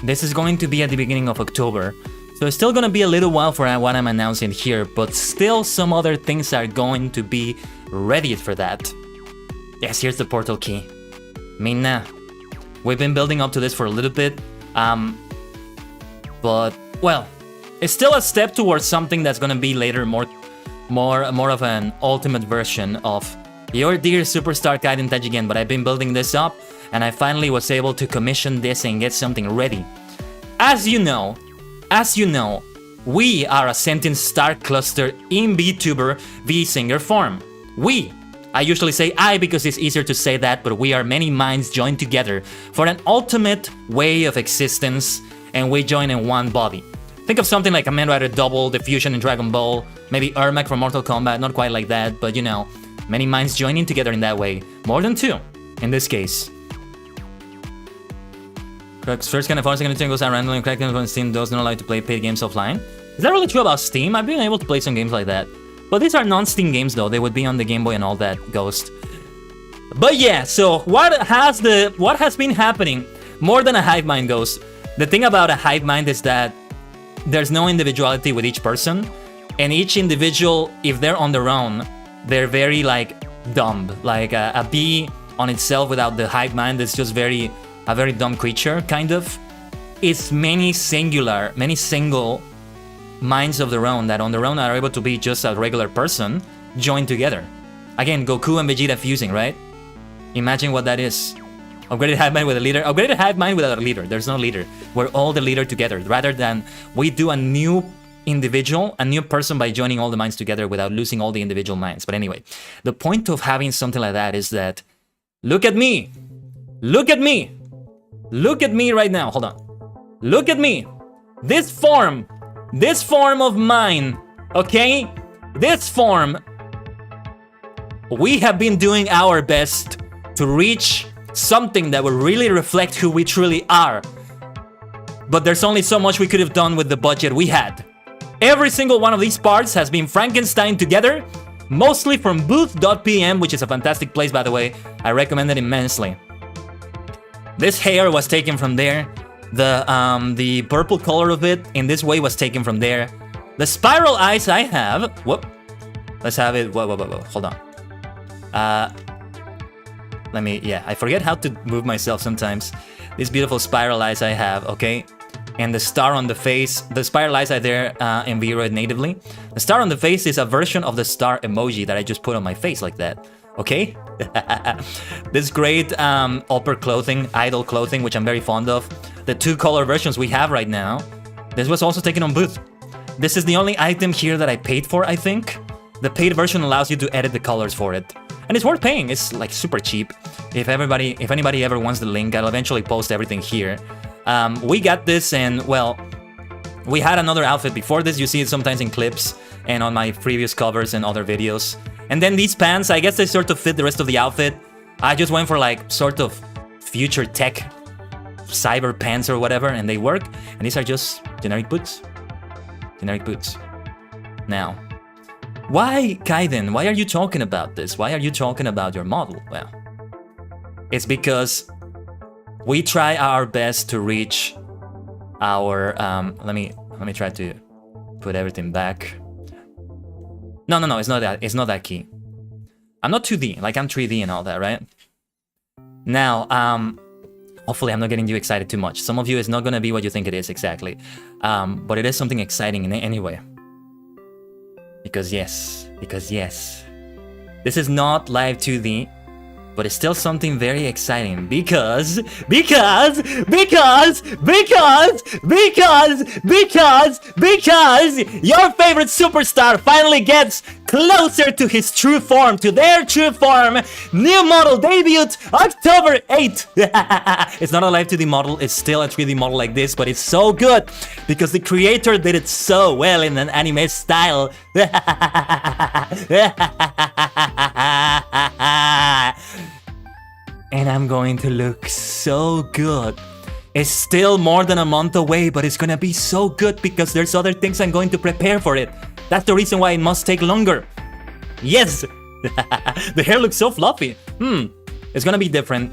this is going to be at the beginning of October. So it's still gonna be a little while for what I'm announcing here, but still some other things are going to be ready for that. Yes, here's the portal key. Minna. We've been building up to this for a little bit. But, well, it's still a step towards something that's gonna be later more of an ultimate version of your dear superstar Khaiden Tajigen, but I've been building this up, and I finally was able to commission this and get something ready. As you know, we are a sentient star cluster in VTuber VSinger form. I usually say I because it's easier to say that, but we are many minds joined together for an ultimate way of existence, and we join in one body. Think of something like Kamen Rider Double, the fusion in Dragon Ball, maybe Ermac from Mortal Kombat, not quite like that, but you know, many minds joining together in that way. More than 2, in this case. First kind of fun, second goes out randomly, and cracked on Steam, those not allowed to play paid games offline. Is that really true about Steam? I've been able to play some games like that. But these are non-Steam games though, they would be on the Game Boy and all that, Ghost. But yeah, so what has been happening? More than a hive mind, Ghost. The thing about a hive mind is that there's no individuality with each person, and each individual, if they're on their own, they're very like dumb. Like a bee on itself without the hive mind is just a very dumb creature, kind of. It's many single minds of their own that on their own are able to be just a regular person joined together. Again, Goku and Vegeta fusing, right? Imagine what that is. Upgraded hive mind with a leader. Upgraded hive mind without a leader. There's no leader. We're all the leader together. Rather than we do a new individual, a new person by joining all the minds together without losing all the individual minds. But anyway, the point of having something like that is that, look at me. Look at me. Look at me right now. Hold on. Look at me. This form of mine, okay? This form, we have been doing our best to reach something that will really reflect who we truly are. But there's only so much we could have done with the budget we had. Every single one of these parts has been Frankenstein together, mostly from booth.pm, which is a fantastic place, by the way. I recommend it immensely. This hair was taken from there. The purple color of it in this way was taken from there. The spiral eyes I have, whoop. Let's have it, whoa, hold on. I forget how to move myself sometimes. These beautiful spiral eyes I have, okay? And the star on the face, the spiral eyes are there in V-Roid natively. The star on the face is a version of the star emoji that I just put on my face like that, okay? This great upper clothing, idol clothing, which I'm very fond of. The 2 color versions we have right now. This was also taken on booth. This is the only item here that I paid for, I think. The paid version allows you to edit the colors for it. And it's worth paying, it's like super cheap. If anybody ever wants the link, I'll eventually post everything here. We got this and, well, We had another outfit before this. You see it sometimes in clips and on my previous covers and other videos. And then these pants, I guess they sort of fit the rest of the outfit. I just went for like sort of future tech cyber pants or whatever, and they work. And these are just generic boots. Generic boots. Now, why, Khaiden? Why are you talking about this? Why are you talking about your model? Well, it's because we try our best to reach our let me try to put everything back. No, it's not that. It's not that key. I'm not 2D, like I'm 3D and all that, right? Now, hopefully I'm not getting you excited too much. Some of you, it's not gonna be what you think it is exactly. But it is something exciting in any way. Because yes, this is not live 2D, but it's still something very exciting because your favorite superstar finally gets closer to his true form, to their true form. New model debut October 8th. It's not a live 2D model, it's still a 3D model like this, but it's so good because the creator did it so well in an anime style. And I'm going to look so good. It's still more than a month away, but it's gonna be so good because there's other things I'm going to prepare for it. That's the reason why it must take longer. Yes! The hair looks so fluffy. It's gonna be different.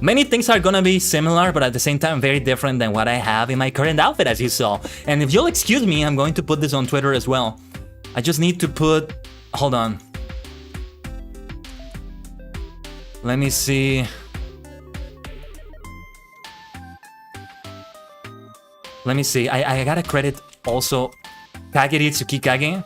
Many things are gonna be similar, but at the same time very different than what I have in my current outfit, as you saw. And if you'll excuse me, I'm going to put this on Twitter as well. I just need to put... Hold on. Let me see. I gotta credit also Kageri Tsukikage.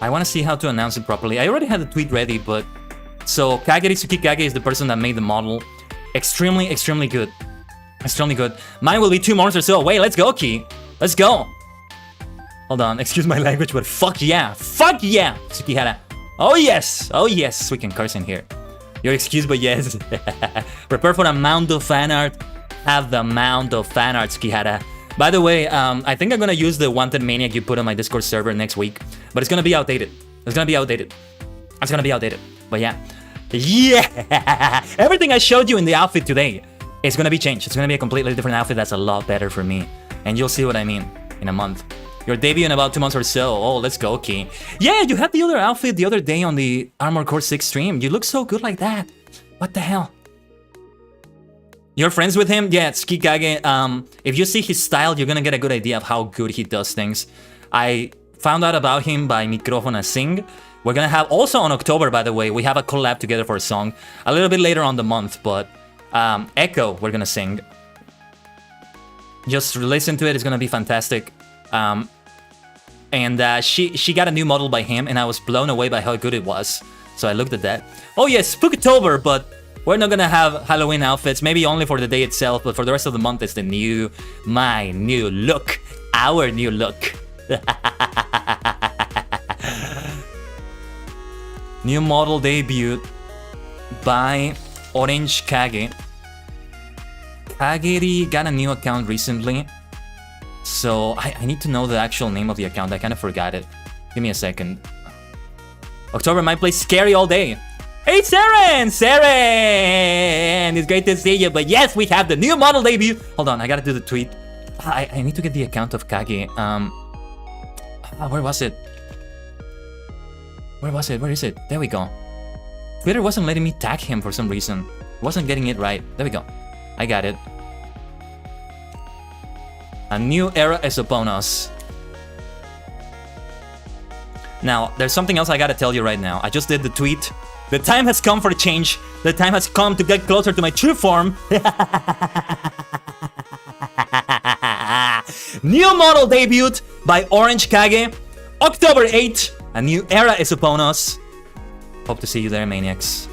I want to see how to announce it properly. I already had the tweet ready, but... So, Kageri Tsukikage is the person that made the model. Extremely good. Extremely good. Mine will be 2 months or so away. Let's go, Ki. Let's go. Hold on, excuse my language, but fuck yeah, Tsukihara. Oh yes, we can curse in here. You're excused, but yes. Prepare for the amount of fan art. Have the amount of fan art, Tsukihara. By the way, I think I'm gonna use the Wanted Maniac you put on my Discord server next week, but it's gonna be outdated. But yeah. Everything I showed you in the outfit today is gonna be changed. It's gonna be a completely different outfit that's a lot better for me. And you'll see what I mean in a month. Your debut in about 2 months or so. Oh, let's go, Key. Yeah, you had the other outfit the other day on the Armored Core 6 stream. You look so good like that. What the hell? You're friends with him? Yeah, it's Kikage. If you see his style, you're gonna get a good idea of how good he does things. I found out about him by Microfona Sing. We're gonna have, also on October, by the way, we have a collab together for a song. A little bit later on the month, but Echo, we're gonna sing. Just listen to it, it's gonna be fantastic. And she got a new model by him, and I was blown away by how good it was. So I looked at that. Oh yes, Spooktober, but we're not gonna have Halloween outfits, maybe only for the day itself, but for the rest of the month it's my new look, our new look. New model debut by Orange Kage. Kageri got a new account recently. So, I need to know the actual name of the account. I kind of forgot it. Give me a second. October might play Scary all day. Hey, Saren! Saren! It's great to see you. But yes, we have the new model debut. Hold on, I gotta do the tweet. I need to get the account of Kage. Where was it? Where is it? There we go. Twitter wasn't letting me tag him for some reason. Wasn't getting it right. There we go. I got it. A new era is upon us. Now, there's something else I gotta tell you right now. I just did the tweet. The time has come for a change. The time has come to get closer to my true form. New model debut by Orange Kage. October 8th. A new era is upon us. Hope to see you there, maniacs.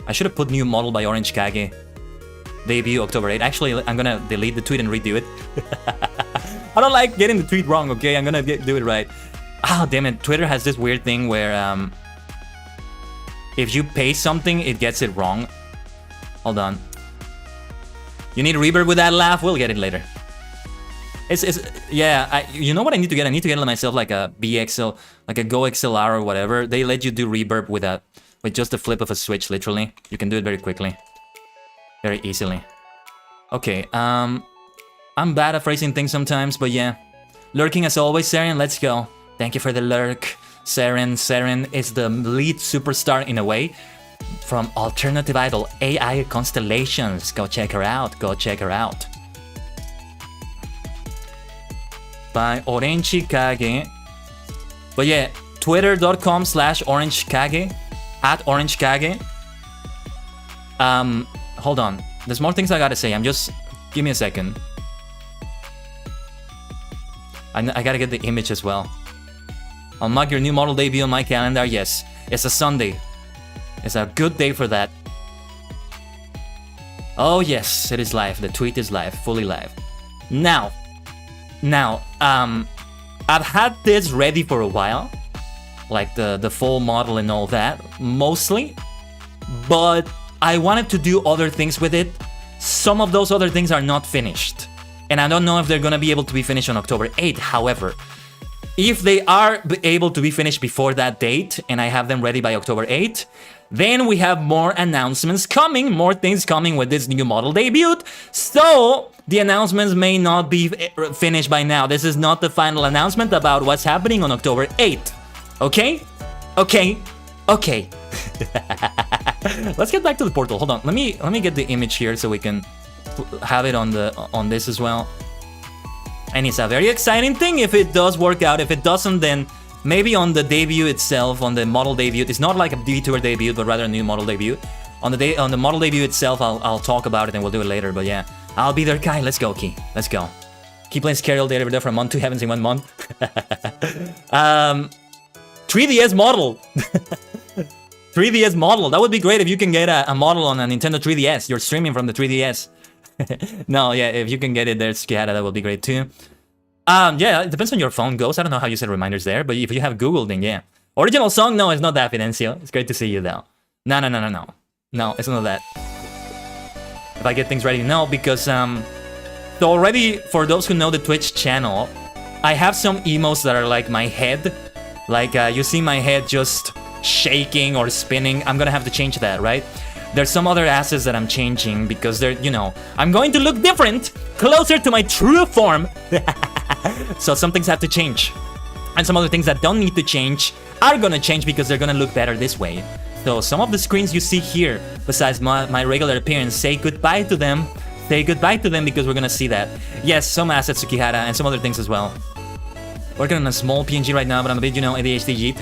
I should have put new model by Orange Kage. Debut October 8th. Actually, I'm gonna delete the tweet and redo it. I don't like getting the tweet wrong, okay? I'm gonna do it right. Oh, damn it. Twitter has this weird thing where if you paste something, it gets it wrong. Hold on. You need reverb with that laugh? We'll get it later. Yeah, you know what I need to get? I need to get myself like a BXL, like a Go XLR or whatever. They let you do reverb with just the flip of a switch, literally. You can do it very quickly. Very easily. Okay, I'm bad at phrasing things sometimes, but yeah. Lurking as always, Saren, let's go. Thank you for the lurk, Saren. Saren is the lead superstar in a way from alternative idol AI Constellations. Go check her out, go check her out. By Orangekage. But yeah, twitter.com/orangekage, @orangekage. Hold on. There's more things I gotta say. Give me a second. I gotta get the image as well. I'll mark your new model debut on my calendar. Yes, it's a Sunday. It's a good day for that. Oh yes, it is live. The tweet is live, fully live. Now, I've had this ready for a while, like the full model and all that, mostly, but I wanted to do other things with it. Some of those other things are not finished, and I don't know if they're gonna be able to be finished on October 8th. However, if they are able to be finished before that date, and I have them ready by October 8th, then we have more announcements coming, more things coming with this new model debut. So the announcements may not be finished by now. This is not the final announcement about what's happening on October 8th. Okay? Okay. Okay. Let's get back to the portal. Hold on. Let me get the image here so we can have it on this as well. And it's a very exciting thing if it does work out. If it doesn't, then maybe on the debut itself, on the model debut, it's not like a VTuber debut, but rather a new model debut. On the model debut itself, I'll talk about it and we'll do it later. But yeah, I'll be there, Kai. Let's go, Key. Let's go. Keep playing Scary All Day Every Day for a month. 2 heavens in 1 month. 3DS model. 3DS model. That would be great if you can get a model on a Nintendo 3DS. You're streaming from the 3DS. No, yeah, if you can get it there, Skihara, that would be great too. Yeah, it depends on your phone goes. I don't know how you set reminders there, but if you have Google, then yeah. Original song? No, it's not that, Fidencio. It's great to see you though. No. No, it's not that. If I get things ready, no, because so already, for those who know the Twitch channel, I have some emotes that are like my head. Like you see my head just shaking or spinning. I'm gonna have to change that, right? There's some other assets that I'm changing because they're, I'm going to look different, closer to my true form. So some things have to change. And some other things that don't need to change are gonna change because they're gonna look better this way. So some of the screens you see here, besides my regular appearance, say goodbye to them. Say goodbye to them because we're gonna see that. Yes, some assets, Tsukihara, and some other things as well. Working on a small PNG right now, but I'm a bit, ADHD jeet.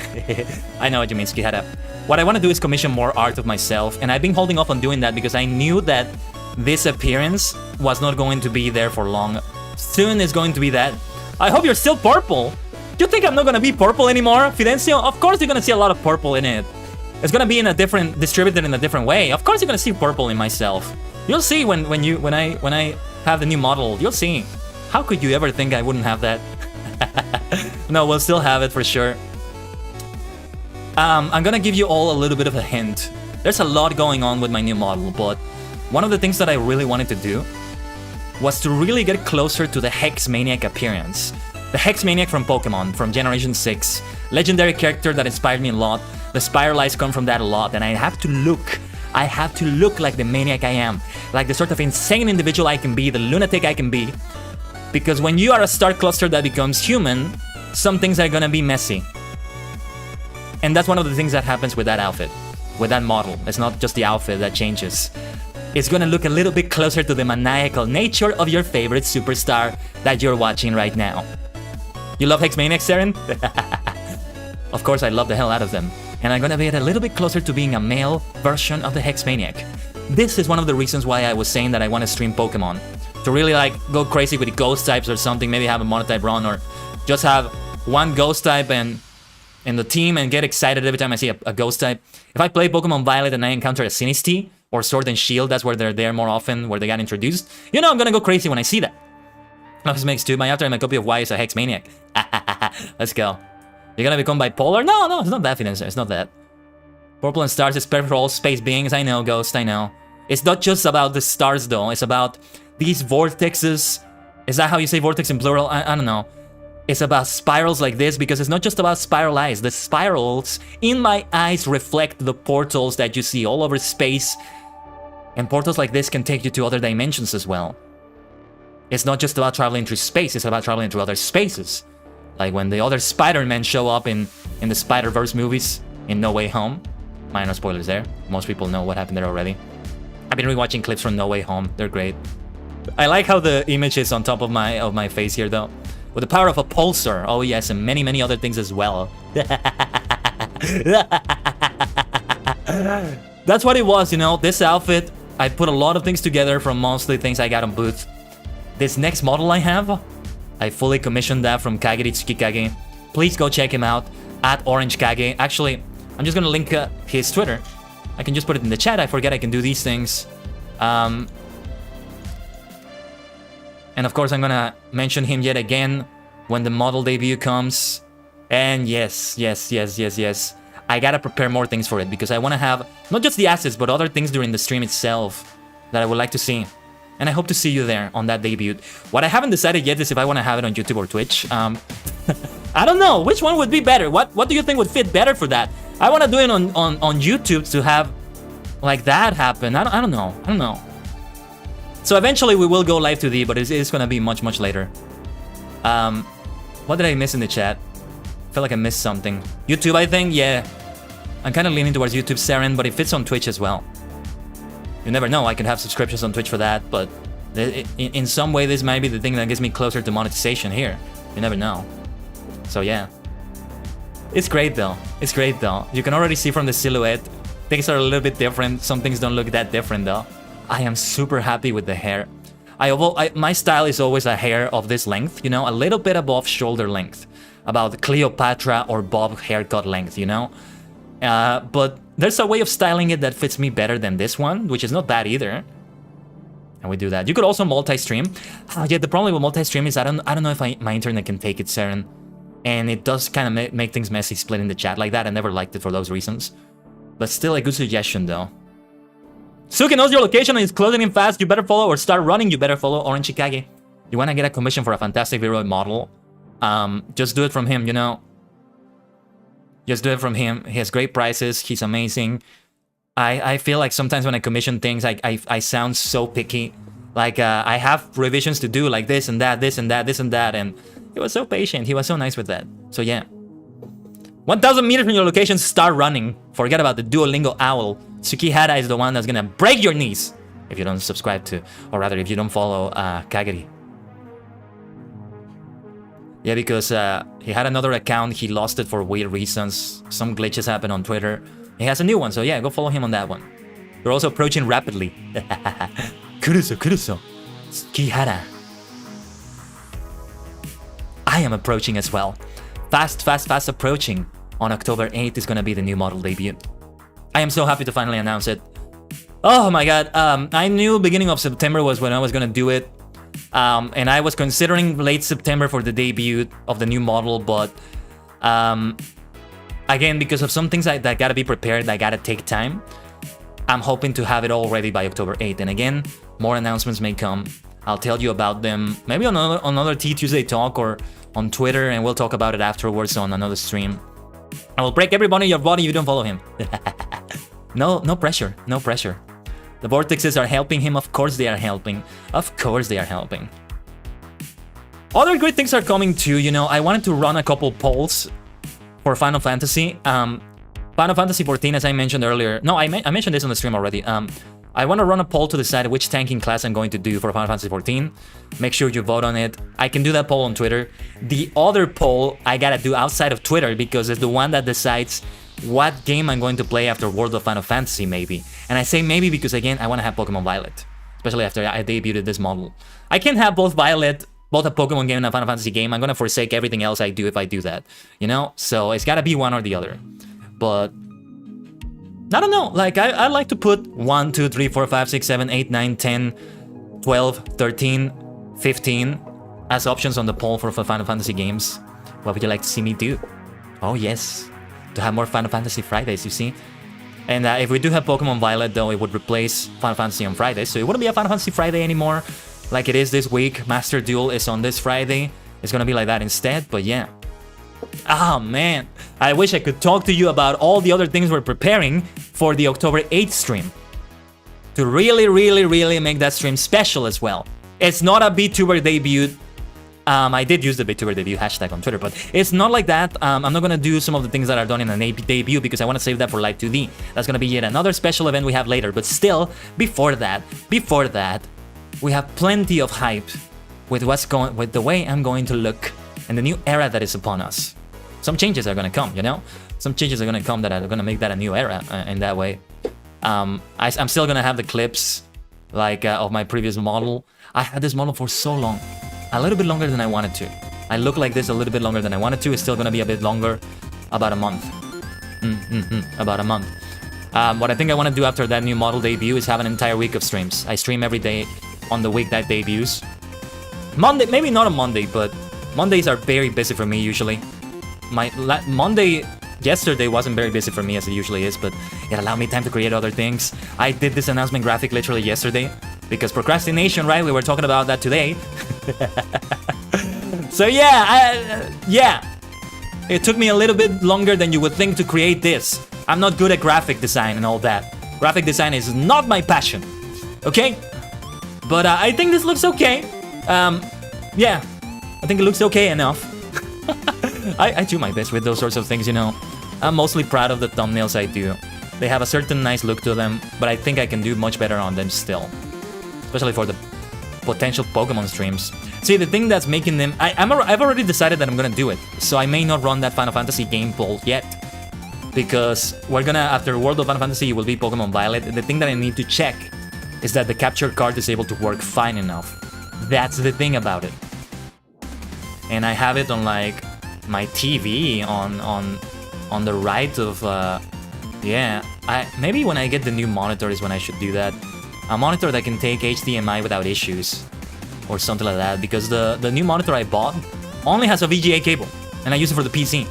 I know what you mean, Tsukihara. What I want to do is commission more art of myself, and I've been holding off on doing that because I knew that this appearance was not going to be there for long. Soon is going to be that. I hope you're still purple. Do you think I'm not going to be purple anymore, Fidencio? Of course you're going to see a lot of purple in it. It's going to be in a different, distributed in a different way. Of course you're going to see purple in myself. You'll see when I have the new model. You'll see. How could you ever think I wouldn't have that? No, we'll still have it for sure. I'm gonna give you all a little bit of a hint. There's a lot going on with my new model, but one of the things that I really wanted to do was to really get closer to the Hex Maniac appearance. The Hex Maniac from Pokemon, from Generation 6. Legendary character that inspired me a lot. The spiral eyes come from that a lot, and I have to look like the maniac I am. Like the sort of insane individual I can be, the lunatic I can be. Because when you are a star cluster that becomes human, some things are gonna be messy. And that's one of the things that happens with that outfit, with that model. It's not just the outfit that changes. It's gonna look a little bit closer to the maniacal nature of your favorite superstar that you're watching right now. You love Hex Maniacs, Saren? Of course, I love the hell out of them. And I'm gonna be a little bit closer to being a male version of the Hex Maniac. This is one of the reasons why I was saying that I want to stream Pokemon. To really go crazy with the ghost types or something, maybe have a monotype run, or just have one ghost type in the team and get excited every time I see a ghost type. If I play Pokemon Violet and I encounter a Sinistea or Sword and Shield, that's where they're there more often, where they got introduced. I'm gonna go crazy when I see that. This makes two. My after my copy of Y is a Hex Maniac. Let's go. You're gonna become bipolar? No, it's not that, Fidencio. It's not that. Purple and stars is perfect for all space beings. I know, Ghost, I know. It's not just about the stars, though. It's about these vortexes. Is that how you say vortex in plural? I don't know. It's about spirals like this because it's not just about spiral eyes. The spirals in my eyes reflect the portals that you see all over space. And portals like this can take you to other dimensions as well. It's not just about traveling through space, it's about traveling through other spaces. Like when the other Spider-Men show up in the Spider-Verse movies in No Way Home. Minor spoilers there. Most people know what happened there already. I've been rewatching clips from No Way Home. They're great. I like how the image is on top of my face here though. With the power of a pulsar. Oh yes, and many, many other things as well. That's what it was, you know. This outfit, I put a lot of things together from mostly things I got on Booth. This next model I have, I fully commissioned that from Kageri Tsukikage. Please go check him out at Orange Kage. Actually, I'm just gonna link his Twitter. I can just put it in the chat. I forget I can do these things. And of course, I'm gonna mention him yet again when the model debut comes. And yes. I gotta prepare more things for it because I wanna have not just the assets, but other things during the stream itself that I would like to see. And I hope to see you there on that debut. What I haven't decided yet is if I wanna have it on YouTube or Twitch. I don't know, which one would be better? What do you think would fit better for that? I wanna do it on YouTube to have like that happen. I don't know. So eventually we will go live today, but it's gonna be much, much later. What did I miss in the chat? I feel like I missed something. YouTube, I think, yeah. I'm kind of leaning towards YouTube, Saren, but it fits on Twitch as well. You never know, I can have subscriptions on Twitch for that, but in some way this might be the thing that gets me closer to monetization here. You never know. So yeah. It's great though. You can already see from the silhouette, things are a little bit different. Some things don't look that different though. I am super happy with the hair. My style is always a hair of this length, you know, a little bit above shoulder length. About Cleopatra or Bob haircut length, you know? But there's a way of styling it that fits me better than this one, which is not bad either. And we do that. You could also multi-stream. Yeah, the problem with multi-stream is I don't know if my internet can take it, Saren. And it does kind of make things messy splitting the chat like that. I never liked it for those reasons. But still a good suggestion though. Suki knows your location and is closing in fast. You better follow or start running. You better follow Orange Chikage. You want to get a commission for a fantastic Viroid model? Just do it from him, you know. Just do it from him. He has great prices. He's amazing. I feel like sometimes when I commission things, I sound so picky. Like I have revisions to do like this and that, this and that, this and that. And he was so patient. He was so nice with that. So yeah. 1,000 meters from your location, start running. Forget about the Duolingo owl. Tsukihara is the one that's gonna break your knees if you don't subscribe to, or rather if you don't follow Kageri. Yeah, because he had another account, he lost it for weird reasons. Some glitches happened on Twitter. He has a new one, so yeah, go follow him on that one. We're also approaching rapidly. Kuruso. Tsukihara. I am approaching as well. Fast approaching. On October 8th is gonna be the new model debut. I am so happy to finally announce it. Oh my god, I knew beginning of September was when I was gonna do it. And I was considering late September for the debut of the new model, but again, because of some things that gotta be prepared, that gotta take time, I'm hoping to have it all ready by October 8th. And again, more announcements may come. I'll tell you about them, maybe on another Tea Tuesday Talk or on Twitter, and we'll talk about it afterwards on another stream. I will break everybody in your body if you don't follow him. No pressure. The vortexes are helping him. Of course they are helping. Other great things are coming too, you know. I wanted to run a couple polls for Final Fantasy. Final Fantasy 14, as I mentioned earlier. No, I mentioned this on the stream already. I want to run a poll to decide which tanking class I'm going to do for Final Fantasy 14. Make sure you vote on it. I can do that poll on Twitter. The other poll I gotta do outside of Twitter because it's the one that decides what game I'm going to play after World of Final Fantasy, maybe. And I say maybe because, again, I want to have Pokemon Violet. Especially after I debuted this model. I can't have both Violet, both a Pokemon game and a Final Fantasy game. I'm gonna forsake everything else I do if I do that. You know? So it's gotta be one or the other. But I don't know, like I like to put 1, 2, 3, 4, 5, 6, 7, 8, 9, 10, 12, 13, 15 as options on the poll for Final Fantasy games. What would you like to see me do? Oh yes, to have more Final Fantasy Fridays, you see. And if we do have Pokemon Violet though, it would replace Final Fantasy on Fridays, so it wouldn't be a Final Fantasy Friday anymore. like it is this week. Master Duel is on this Friday. It's gonna be like that instead, but yeah. Ah, man. I wish I could talk to you about all the other things we're preparing for the October 8th stream. To really make that stream special as well. It's not a VTuber debut. I did use the VTuber debut hashtag on Twitter, but it's not like that. I'm not gonna do some of the things that are done in an debut because I want to save that for Live 2D. That's gonna be yet another special event we have later. But still, before that, we have plenty of hype with with the way I'm going to look and the new era that is upon us. Some changes are gonna come, you know. Some changes are gonna come that are gonna make that a new era in that way. I'm still gonna have the clips like of my previous model. I had this model for so long, a little bit longer than I wanted to. I look like this a little bit longer than I wanted to. It's still gonna be a bit longer, about a month. About a month. What I think I want to do after that new model debut is have an entire week of streams. I stream every day on the week that debuts. Monday, maybe not on Monday, but Mondays are very busy for me usually. Monday yesterday wasn't very busy for me as it usually is, but it allowed me time to create other things. I did this announcement graphic literally yesterday because procrastination, right? We were talking about that today. So yeah, it took me a little bit longer than you would think to create this. I'm not good at graphic design and all that. Graphic design is not my passion, okay? But I think this looks okay. Yeah, I think it looks okay enough. I do my best with those sorts of things, you know. I'm mostly proud of the thumbnails I do. They have a certain nice look to them, but I think I can do much better on them still. Especially for the potential Pokemon streams. See, the thing that's making them... I've already decided that I'm gonna do it, so I may not run that Final Fantasy game poll yet. Because we're gonna, after World of Final Fantasy, it will be Pokemon Violet. The thing that I need to check is that the capture card is able to work fine enough. That's the thing about it. And I have it on like my TV on the right of yeah. Maybe when I get the new monitor is when I should do that. A monitor that can take HDMI without issues or something like that, because the new monitor I bought only has a VGA cable and I use it for the PC.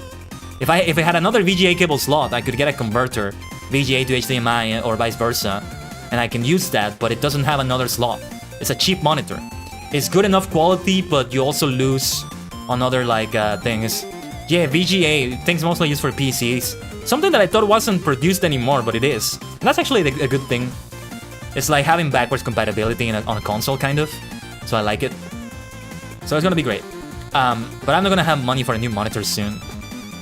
If it had another VGA cable slot, I could get a converter, VGA to HDMI or vice versa, and I can use that, but it doesn't have another slot. It's a cheap monitor. It's good enough quality, but you also lose on other like things. Yeah, VGA, things mostly used for PCs. Something that I thought wasn't produced anymore, but it is. And that's actually a good thing. It's like having backwards compatibility on a console, kind of. So I like it. So it's gonna be great. But I'm not gonna have money for a new monitor soon.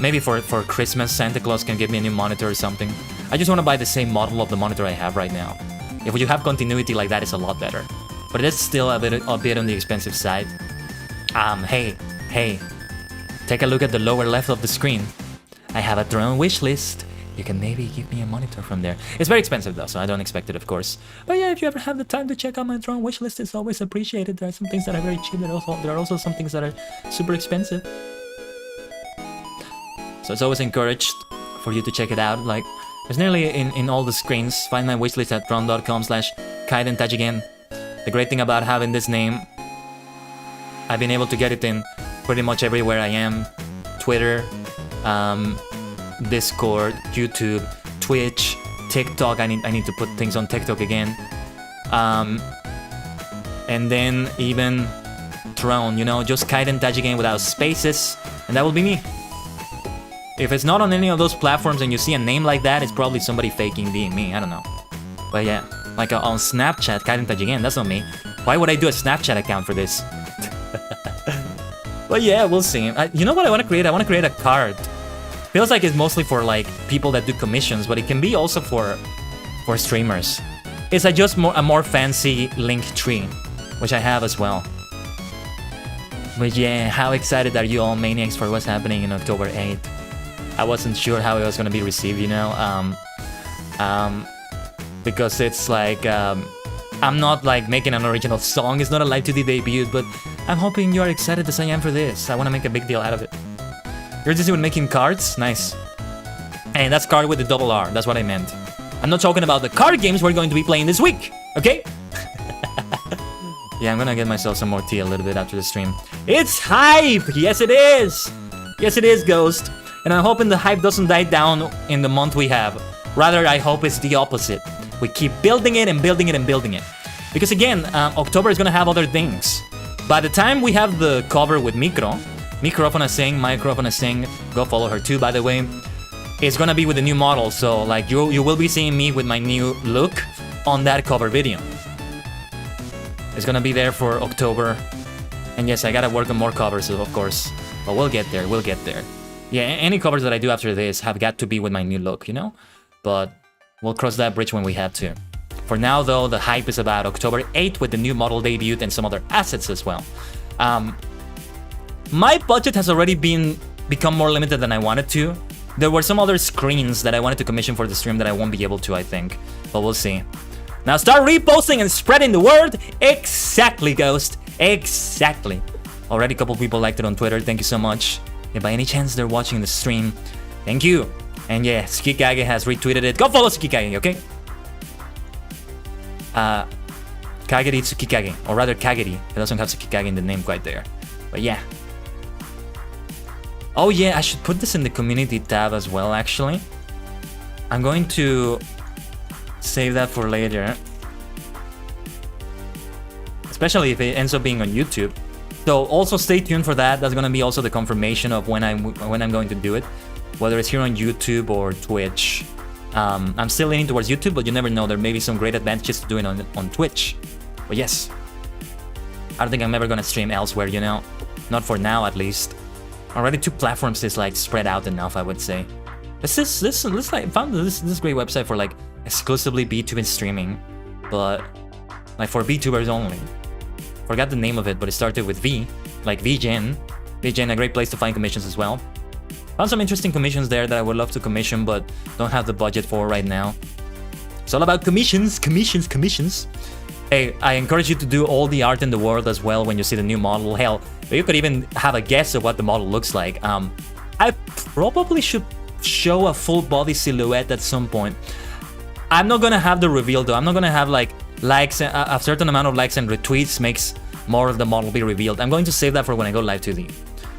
Maybe for Christmas, Santa Claus can give me a new monitor or something. I just want to buy the same model of the monitor I have right now. If you have continuity like that, it's a lot better. But it's still a bit on the expensive side. Hey, take a look at the lower left of the screen. I have a drone wish list. You can maybe give me a monitor from there. It's very expensive though, so I don't expect it, of course. But yeah, if you ever have the time to check out my drone wish list, it's always appreciated. There are some things that are very cheap. There are also some things that are super expensive. So it's always encouraged for you to check it out. Like, it's nearly in all the screens. Find my wishlist at drone.com/Khaiden Tajigen. The great thing about having this name, I've been able to get it in pretty much everywhere I am. Twitter, Discord, YouTube, Twitch, TikTok. I need to put things on TikTok again. And then even Throne, you know, just Khaiden Tajigen without spaces, and that will be me. If it's not on any of those platforms and you see a name like that, it's probably somebody faking being me, I don't know. But yeah, like on Snapchat, Khaiden Tajigen, that's not me. Why would I do a Snapchat account for this? But yeah, we'll see. You know what I want to create? I want to create a card. Feels like it's mostly for like people that do commissions, but it can be also for streamers. It's just a more fancy link tree, which I have as well. But yeah, how excited are you all maniacs for what's happening in October 8th? I wasn't sure how it was gonna be received, you know, because it's like, I'm not like making an original song, it's not a Live 2D debut, but I'm hoping you are excited as I am for this. I wanna make a big deal out of it. You're just even making cards? Nice. And that's card with the double R, that's what I meant. I'm not talking about the card games we're going to be playing this week, okay? Yeah, I'm gonna get myself some more tea a little bit after the stream. It's hype! Yes it is! Yes it is, Ghost. And I'm hoping the hype doesn't die down in the month we have. Rather, I hope it's the opposite. We keep building it and building it and building it. Because again, October is gonna have other things. By the time we have the cover with Microphone Sing, go follow her too, by the way. It's gonna be with the new model, so like you will be seeing me with my new look on that cover video. It's gonna be there for October. And yes, I gotta work on more covers, of course. But we'll get there, Yeah, any covers that I do after this have got to be with my new look, you know? But we'll cross that bridge when we have to. For now, though, the hype is about October 8th with the new model debut and some other assets as well. My budget has already become more limited than I wanted to. There were some other screens that I wanted to commission for the stream that I won't be able to, I think. But we'll see. Now start reposting and spreading the word. Exactly, Ghost. Exactly. Already a couple people liked it on Twitter. Thank you so much. If by any chance they're watching the stream, thank you. And yeah, Skikage has retweeted it. Go follow Skikage, okay? Kageri Tsukikage, or rather Kageri. It doesn't have Tsukikage in the name quite there. But yeah. Oh yeah, I should put this in the community tab as well, actually. I'm going to save that for later. Especially if it ends up being on YouTube. So also stay tuned for that. That's gonna be also the confirmation of when I'm going to do it. Whether it's here on YouTube or Twitch. I'm still leaning towards YouTube, but you never know. There may be some great advantages to doing it on Twitch. But yes. I don't think I'm ever gonna stream elsewhere, you know? Not for now, at least. Already 2 platforms is like spread out enough, I would say. This like found this great website for like exclusively VTuber streaming, but like for VTubers only. Forgot the name of it, but it started with V, like VGen. VGen, a great place to find commissions as well. Found some interesting commissions there that I would love to commission, but don't have the budget for right now. It's all about commissions. Hey, I encourage you to do all the art in the world as well when you see the new model. Hell, you could even have a guess of what the model looks like. I probably should show a full body silhouette at some point. I'm not gonna have the reveal though. I'm not gonna have like likes, a certain amount of likes and retweets makes more of the model be revealed. I'm going to save that for when I go live 2D.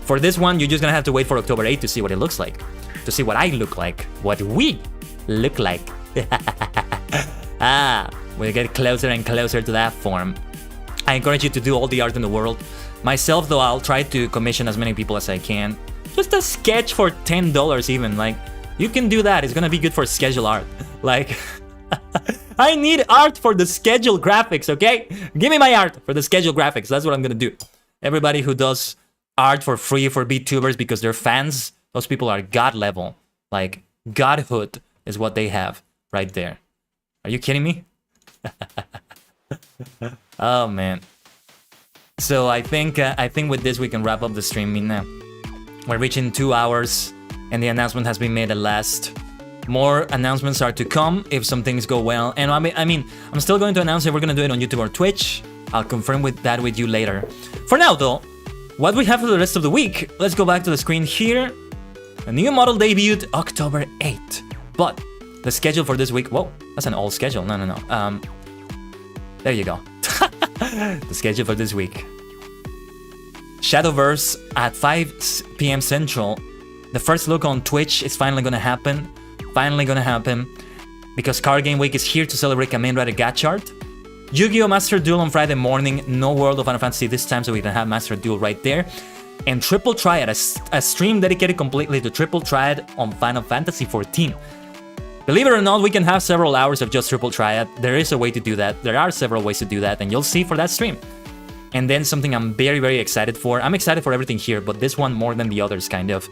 For this one, you're just gonna have to wait for October 8th to see what it looks like. To see what I look like. What we look like. We get closer and closer to that form. I encourage you to do all the art in the world. Myself, though, I'll try to commission as many people as I can. Just a sketch for $10 even. Like, you can do that. It's gonna be good for schedule art. Like, I need art for the schedule graphics, okay? Give me my art for the schedule graphics. That's what I'm gonna do. Everybody who does art for free for VTubers because they're fans, those people are god level. Like, godhood is what they have right there. Are you kidding me? Oh man. So I think with this we can wrap up the stream. We're reaching 2 hours and the announcement has been made at last. More announcements are to come if some things go well. And I mean, I'm still going to announce if we're gonna do it on YouTube or Twitch. I'll confirm that with you later. For now though, what we have for the rest of the week, let's go back to the screen here. A new model debuted October 8th. But the schedule for this week, whoa, that's an old schedule. No. There you go. The schedule for this week. Shadowverse at 5 p.m. Central. The first look on Twitch is finally gonna happen. Because Card Game Week is here to celebrate Kamen Rider Gachart. Yu-Gi-Oh! Master Duel on Friday morning. No World of Final Fantasy this time, so we can have Master Duel right there. And Triple Triad, a stream dedicated completely to Triple Triad on Final Fantasy XIV. Believe it or not, we can have several hours of just Triple Triad. There is a way to do that. There are several ways to do that, and you'll see for that stream. And then something I'm very, very excited for. I'm excited for everything here, but this one more than the others, kind of.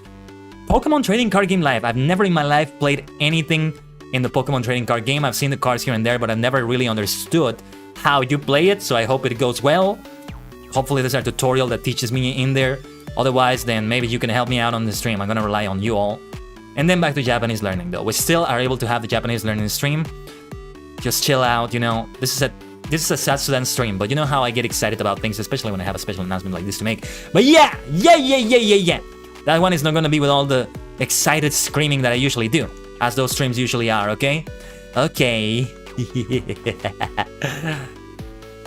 Pokemon Trading Card Game Live. I've never in my life played anything in the Pokemon Trading Card Game. I've seen the cards here and there, but I've never really understood how you play it, so I hope it goes well. Hopefully there's a tutorial that teaches me in there. Otherwise, then maybe you can help me out on the stream. I'm gonna rely on you all. And then back to Japanese learning though. We still are able to have the Japanese learning stream. Just chill out, you know. This is a Zatsudan stream, but you know how I get excited about things, especially when I have a special announcement like this to make. But yeah. That one is not gonna be with all the excited screaming that I usually do, as those streams usually are, okay? Okay.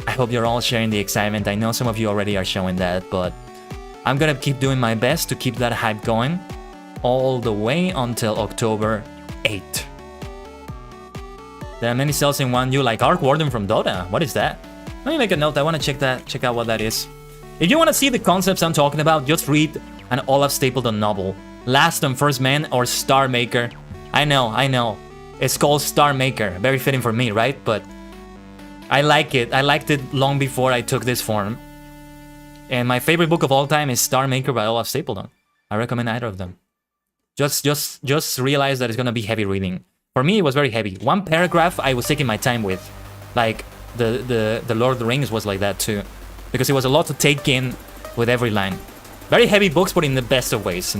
I hope you're all sharing the excitement. I know some of you already are showing that, but I'm gonna keep doing my best to keep that hype going all the way until October 8th. There are many cells in one. You like Arc Warden from Dota. What is that? Let me make a note. I want to check out what that is. If you want to see the concepts I'm talking about, just read an Olaf Stapledon novel, Last and First Man or Star Maker. I know. It's called Star Maker. Very fitting for me, right? But I like it. I liked it long before I took this form. And my favorite book of all time is Star Maker by Olaf Stapledon. I recommend either of them. Just realize that it's gonna be heavy reading. For me, it was very heavy. One paragraph I was taking my time with. Like the Lord of the Rings was like that too. Because it was a lot to take in with every line. Very heavy books, but in the best of ways.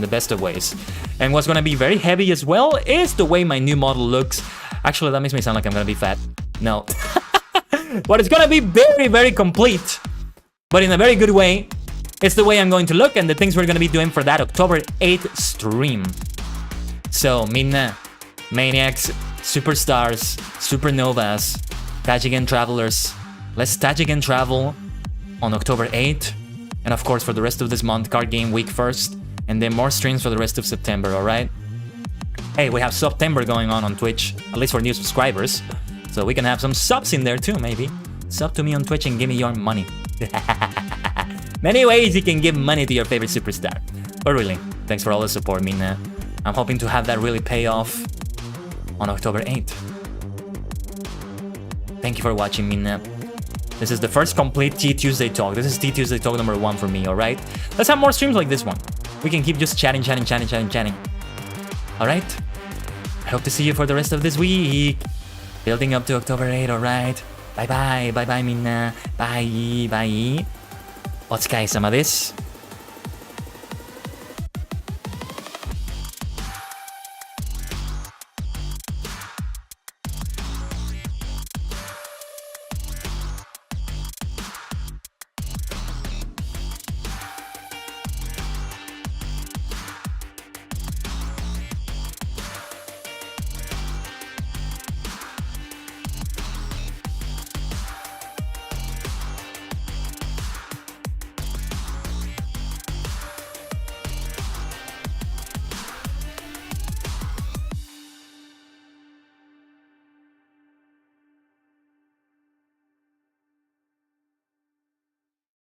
And what's gonna be very heavy as well is the way my new model looks. Actually, that makes me sound like I'm gonna be fat. No. But it's gonna be very, very complete. But in a very good way. It's the way I'm going to look and the things we're gonna be doing for that October 8th stream. So, minna, maniacs, superstars, supernovas, Tajigen travelers. Let's Tajigen travel on October 8th. And of course, for the rest of this month, card game week 1st. And then more streams for the rest of September, alright? Hey, we have September going on Twitch, at least for new subscribers. So we can have some subs in there too, maybe. Sub to me on Twitch and give me your money. Many ways you can give money to your favorite superstar. But really, thanks for all the support, Mina. I'm hoping to have that really pay off on October 8th. Thank you for watching, Mina. This is the first complete Tea Tuesday Talk. This is Tea Tuesday Talk number 1 for me, alright? Let's have more streams like this one. We can keep just chatting. Alright? I hope to see you for the rest of this week. Building up to October 8th, alright? Bye bye, miんな。Bye. お疲れ様です。